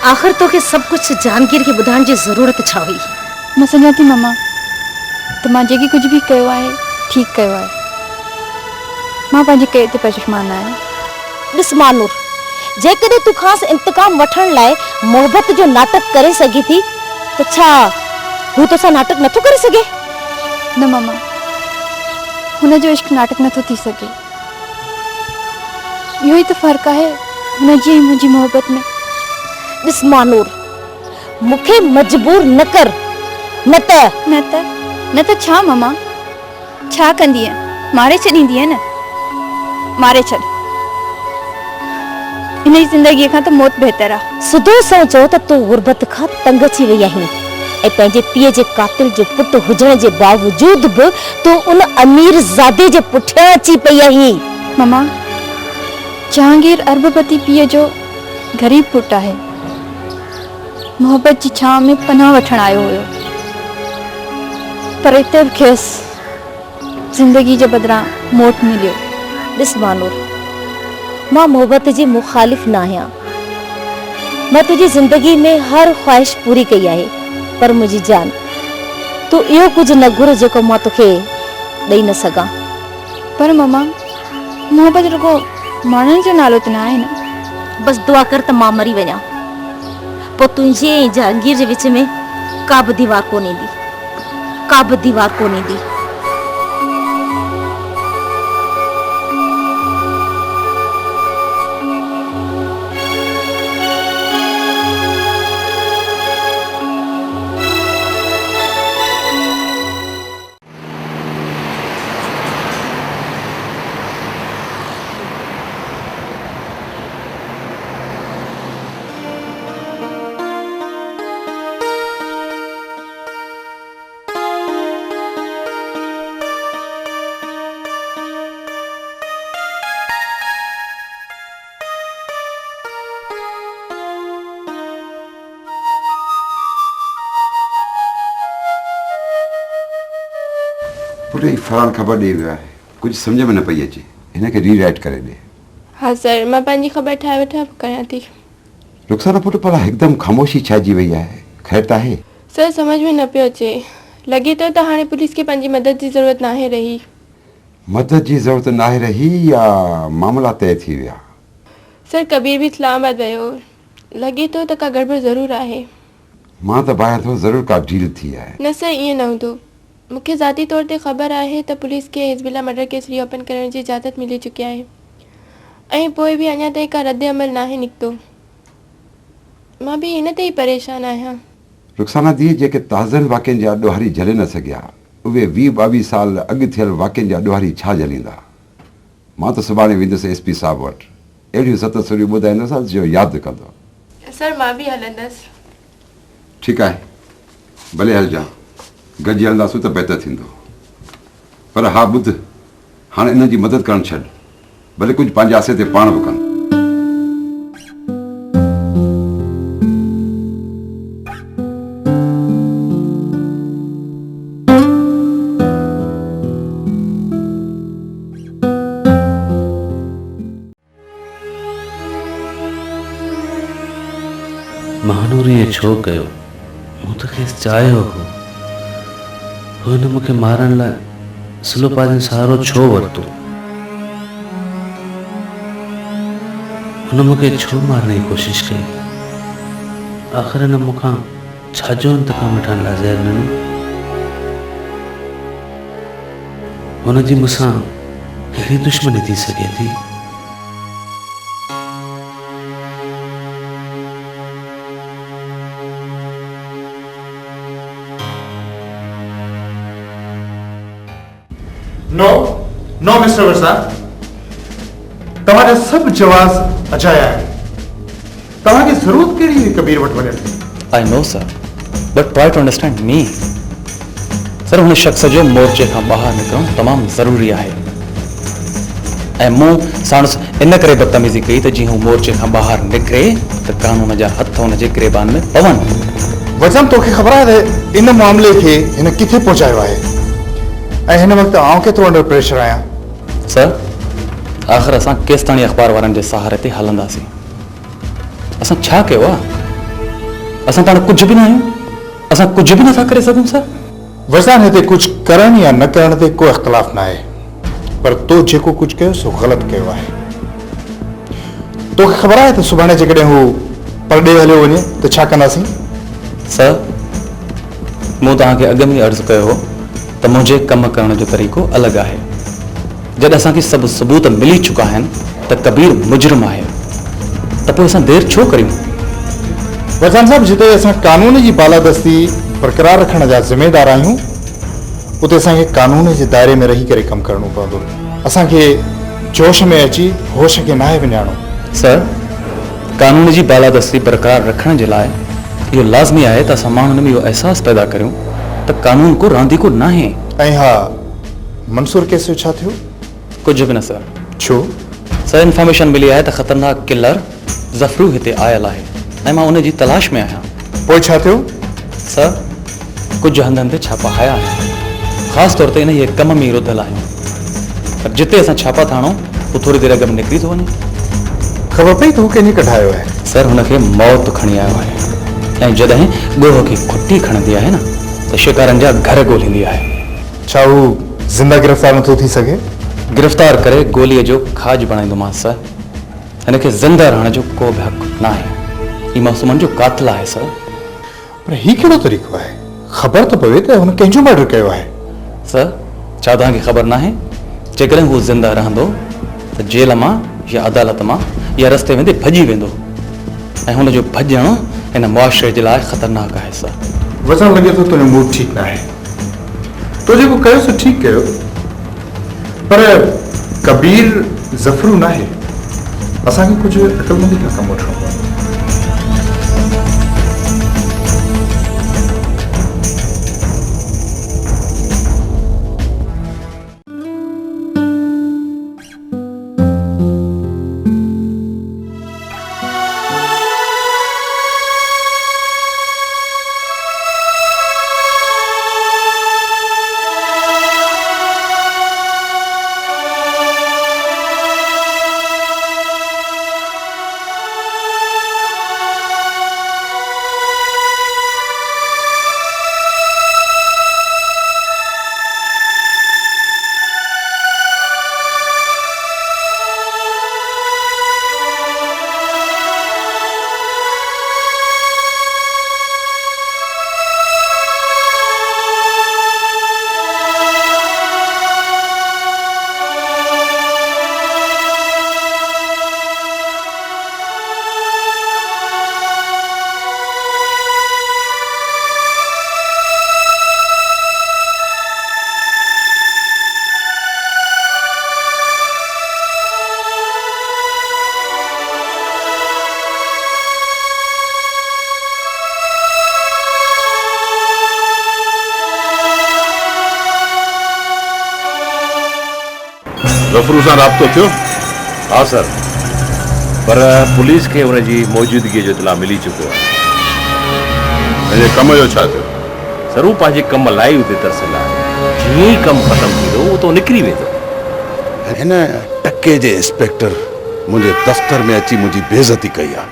S1: आख़िर तोखे सब कुछ जहांगीर के ॿुधाइण जी ज़रूरत छा हुई?
S5: मां सञा थी मम्मा त मां जेकी कुछ भी कयो आहे ठीक कयो आहे। मां पंहिंजे कए ते परेशान आहियां।
S1: ॾिस मानूर, जेकॾहिं तूं ख़ासि इंतकाम वठण लाइ मोहब्बत जो नाटक करे सघी थी त छा हू तोसां नाटक नथो करे सघे?
S5: न मम्मा, हुन जो इश्क नाटक नथो थी सघे। इहो ई त फ़र्क़ु आहे हुन जी ऐं मुंहिंजी मोहब्बत में।
S1: ॾिस मानूर, मूंखे मजबूर न कर,
S5: न त छा मम्मा? छा कंदीअ? मारे छॾींदीअ न? मारे छॾ। इन जी ज़िंदगीअ खां त मौत बहितर आहे।
S1: सिधो सोचो त तूं गुरबत खां तंग अची वई आहीं ऐं पंहिंजे पीउ जे कातिल जो पुटु हुजण जे बावजूद बि तूं उन अमीर ज़ादे जे पुठियां अची पई आहीं।
S5: मम्मा, जहांगीर अरबपति पीउ जो ग़रीब पुटु आहे। मोहब्बत जी छांव में पनाह वठण आयो हुयो, पर हिते बि खेसि ज़िंदगी जे बदिरां मौत मिलियो।
S1: ॾिस मानूर, मां मोहब्बत जी मुखालिफ़ न आहियां। मां तुंहिंजी ज़िंदगी में हर ख़्वाहिश पूरी कई आहे, पर मुंहिंजी जान, तूं इहो कुझु न घुर जेको मां तोखे ॾेई न सघां।
S5: पर मम्मा, मोहब्बत रुगो माण्हुनि जो नालो त न आहे न।
S1: बस दुआ कर त मां मरी वञा, पोइ तुंहिंजे ऐं जहांगीर जे विच में का बि दीवार कोन ईंदी, का बि दीवार कोन ईंदी।
S18: पुट ही फलान ख़बर ॾेई वियो आहे, कुझु सम्झ में न पई अचे, हिनखे रीराइट करे ॾे।
S4: हाँ सर, मां पंहिंजी ख़बर ठाहे वठां कयां थी।
S18: रुखसाना पुट भला हिकदमि ख़ामोशी छाइजी वई आहे, ख़ैर त आहे?
S4: सर समझ में न पियो अचे, लॻे थो त हाणे पुलिस खे पंहिंजी मदद जी ज़रूरत नाहे रही।
S18: मदद जी ज़रूरत नाहे रही या मामला तय थी विया?
S4: सर कबीर भी इस्लामाबाद वियो, लॻे थो त का गड़बड़ ज़रूर आहे।
S18: मां त बाहिर थो ज़रूर का डील थी आहे।
S4: न सर, ईअं न हूंदो। मूंखे ज़ाती तौर ते ख़बर आहे त पुलिस खे हिज़बुल्लाह मर्डर केस रीओपन करण जी इजाज़त मिली चुकी आहे ऐं पोइ बि अञा ताईं का रद्द अमल नाहे निकितो। मां भी इन ते ही परेशान आहियां।
S18: रुखसाना दी जेके ताज़नि वाक्यनि जा ॾोहारी झले न सघिया उहे 20-22 साल अॻु थियल वाक्यनि जा ॾोहारी छा झलींदा। मां त सुभाणे वेंदुसि SP साहब वटि, अहिड़ियूं 7 सुरियूं ॿुधाईंदुसि जो यादि कंदो।
S4: सर मां भी हलंदसि।
S18: ठीकु आहे, भले हलजां, गॾिजी हलंदासीं त बहितर थींदो। पर हा ॿुध, हाणे इन्हनि जी मदद करणु छॾ, भले कुझु पंहिंजे आसे ते पाण बि कनि।
S14: महानूर ईअं छो कयो? मूं त खेसि चाहियो हो। हुन मूंखे मारण लाइ सुलोपा जो सहारो छो वरितो? हुन मूंखे छो मारण जी कोशिश कई? आख़िर हिन मूंखां छाजो इंतकाम वठण लाइ ज़हर ॾिनो? हुनजी मूंसां कहिड़ी दुश्मनी थी सघे थी?
S13: नो नो मिस्टर वरसाद, तव्हांजा सभु जवाब अजाया आहिनि। तव्हांखे ज़रूरत कहिड़ी हुई कबीर वटि वञण जी?
S20: I know sir, but try to understand me. Sir हुन शख़्स जो मोर्चे खां ॿाहिरि निकिरणु तमामु ज़रूरी आहे ऐं मूं साणुसि इन करे बदतमीज़ी कई त जीअं हू मोर्चे खां ॿाहिरि निकिरे त कानून जा हथ हुनजे गिरेबान में पवनि।
S13: वज़न तोखे ख़बर आहे त इन मामले खे हिन किथे पहुचायो आहे ऐं हिन वक़्तु आउं केतिरो अंडर प्रेशर आहियां?
S20: सर आख़िर असां केसि ताणी अख़बार वारनि जे सहारे ते हलंदासीं? असां छा कयो आहे? असां पाण कुझु बि न आहियूं, असां कुझु बि नथा करे सघूं सर।
S13: वज़न हिते कुझु करण या न करण ते को इख़्तिलाफ़ न आहे, पर तो जेको कुझु कयो सो ग़लति कयो आहे। तोखे ख़बर आहे त सुभाणे जेकॾहिं हू परॾे हलियो वञे त छा कंदासीं?
S20: सर मूं तव्हांखे अॻु में अर्ज़ु कयो हो त मुंहिंजे कमु करण जो तरीक़ो अलॻि आहे। जॾहिं असांखे सभु सबूत मिली चुका आहिनि त कबीर मुजरिम आहे त पोइ असां देरि छो करियूं?
S13: वज़ान साहब, जिते असां कानून जी बालादस्ती बरक़रार रखण जा ज़िम्मेदार आहियूं उते असांखे कानून जे दायरे में रही करे कमु करणो पवंदो। असांखे जोश में अची होश खे नाहे विञाइणो।
S20: सर कानून जी बालादस्ती बरक़रार रखण जे लाइ इहो लाज़मी आहे त असां माण्हुनि में इहो अहसासु पैदा करियूं त कानून को रांदीको न आहे।
S13: ऐं हा, मंसूर केस जो छा थियो?
S20: कुझु बि न सर।
S13: छो?
S20: सर इंफॉर्मेशन मिली आहे त ख़तरनाक किलर ज़फरू हिते आयल आहे ऐं मां उन जी तलाश में आहियां।
S13: पोइ छा थियो?
S20: सर कुझु हंधनि ते छापा हया आहिनि, ख़ासि तौर ते इन जे कम में रुधल आहियूं, पर जिते असां छापा था हणूं उहो थोरी देरि अॻु में निकिरी थो वञे।
S13: ख़बर पई त हू कंहिंजे कढायो आहे?
S20: सर हुनखे मौत खणी आयो आहे ऐं जॾहिं ॻोह खे खुटी खणंदी आहे न त शिकारनि जा घर ॻोल्हींदी आहे।
S13: छा हू ज़िंदा गिरफ़्तार नथो थी सघे?
S20: गिरफ़्तार करे गोलीअ जो खाज बणाईंदोमांसि सर। हिनखे ज़िंदा रहण जो को बि हक़ न आहे। ही मासूमनि जो कातिल आहे सर।
S13: पर ही कहिड़ो तरीक़ो आहे? ख़बर त पवे त हुन कंहिंजो मर्डर कयो आहे।
S20: सर छा तव्हांखे ख़बर न आहे? जेकॾहिं हू ज़िंदा रहंदो त जेल मां या अदालत मां या रस्ते वेंदे भॼी वेंदो ऐं हुनजो भॼणु हिन मुआशरे जे लाइ ख़तरनाक आहे सर।
S13: वज़न लॻे थो तुंहिंजो मूड ठीकु न आहे। तो जेको कयो सो ठीकु कयो, पर कबीर ज़फरू न आहे। असांखे कुझु अक़लमंदी खां कमु वठिणो पवंदो।
S7: गफरू सां राब्तो थियो?
S9: हाँ सर, पर पुलिस खे हुनजी मौजूदगी जो इतला मिली चुको आहे।
S7: हिन कम जो छा थियो?
S9: सर, हू पंहिंजे कम लाइ हुते तरसल आहे। जीअं ई कमु ख़तमु थींदो उहो तो निकिरी वेंदो।
S7: हिन टके जे इंस्पेक्टर मुंहिंजे दफ़्तर में अची मुंहिंजी बेइज़ती कई आहे।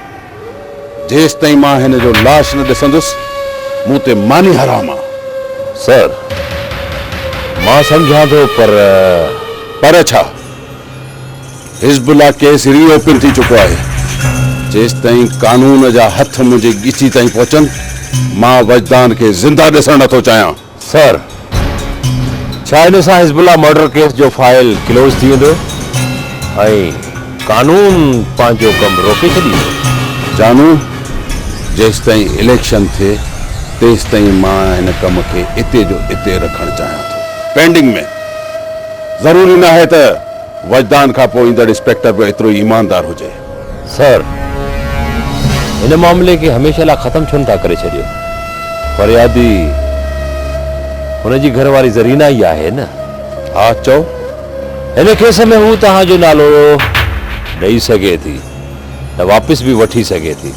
S7: जेसि ताईं मां हिन जो लाश न ॾिसंदुसि मूं ते मानी हराम आहे।
S9: सर, मां सम्झां थो,
S7: पर छा? हिज़्बुल्लाह केस रीओपन थी चुको आहे। जेसि ताईं कानून जा हथ मुंहिंजे ॻिची ताईं पहुचनि मां वजदान खे ज़िंदा ॾिसणु नथो चाहियां।
S9: सर, छा हिन सां हिज़्बुल्लाह मर्डर केस जो फाइल क्लोज थी वेंदो ऐं कानून पंहिंजो कमु रोके छॾींदो?
S7: जानू, जेसि ताईं इलेक्शन थिए तेसि ताईं मां हिन कम खे इते जो इते रखणु चाहियां थो, पेंडिंग में। ज़रूरी न आहे त वजदान खां पोइ ईंदड़ इंस्पेक्टर बि एतिरो ईमानदार हुजे।
S9: सर, हिन मामले खे हमेशह लाइ ख़तमु छो नथा करे छॾियो? फरियादी हुनजी घरवारी ज़रीना ई आहे न?
S7: हा, चओ।
S9: हिन केस में हू तव्हांजो नालो ॾेई सघे थी, त वापसि बि वठी सघे थी।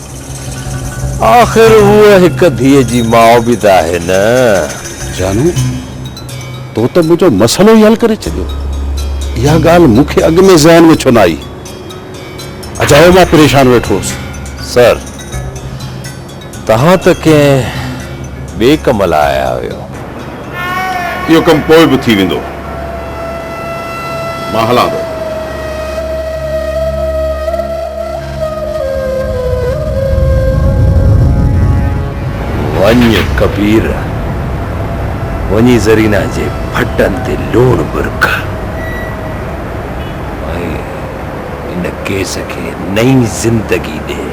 S9: आख़िर हूअ हिकु धीअ जी माउ बि त आहे न।
S7: जानू, तो त मुंहिंजो मसइलो ई हल करे छॾियो। इहा ॻाल्हि मूंखे अॻु में ज़हन में छो न आई? अजायो मां परेशान वेठो हुउसि।
S9: सर, तव्हां त कंहिं ॿिए कम लाइ आया हुयो।
S7: इहो कमु पोइ बि थी वेंदो। मां हलां थो।
S9: वञ कबीर, वञी ज़रीना जे फटनि ते लूण बुरक ऐं इन केस खे नई ज़िंदगी ॾे।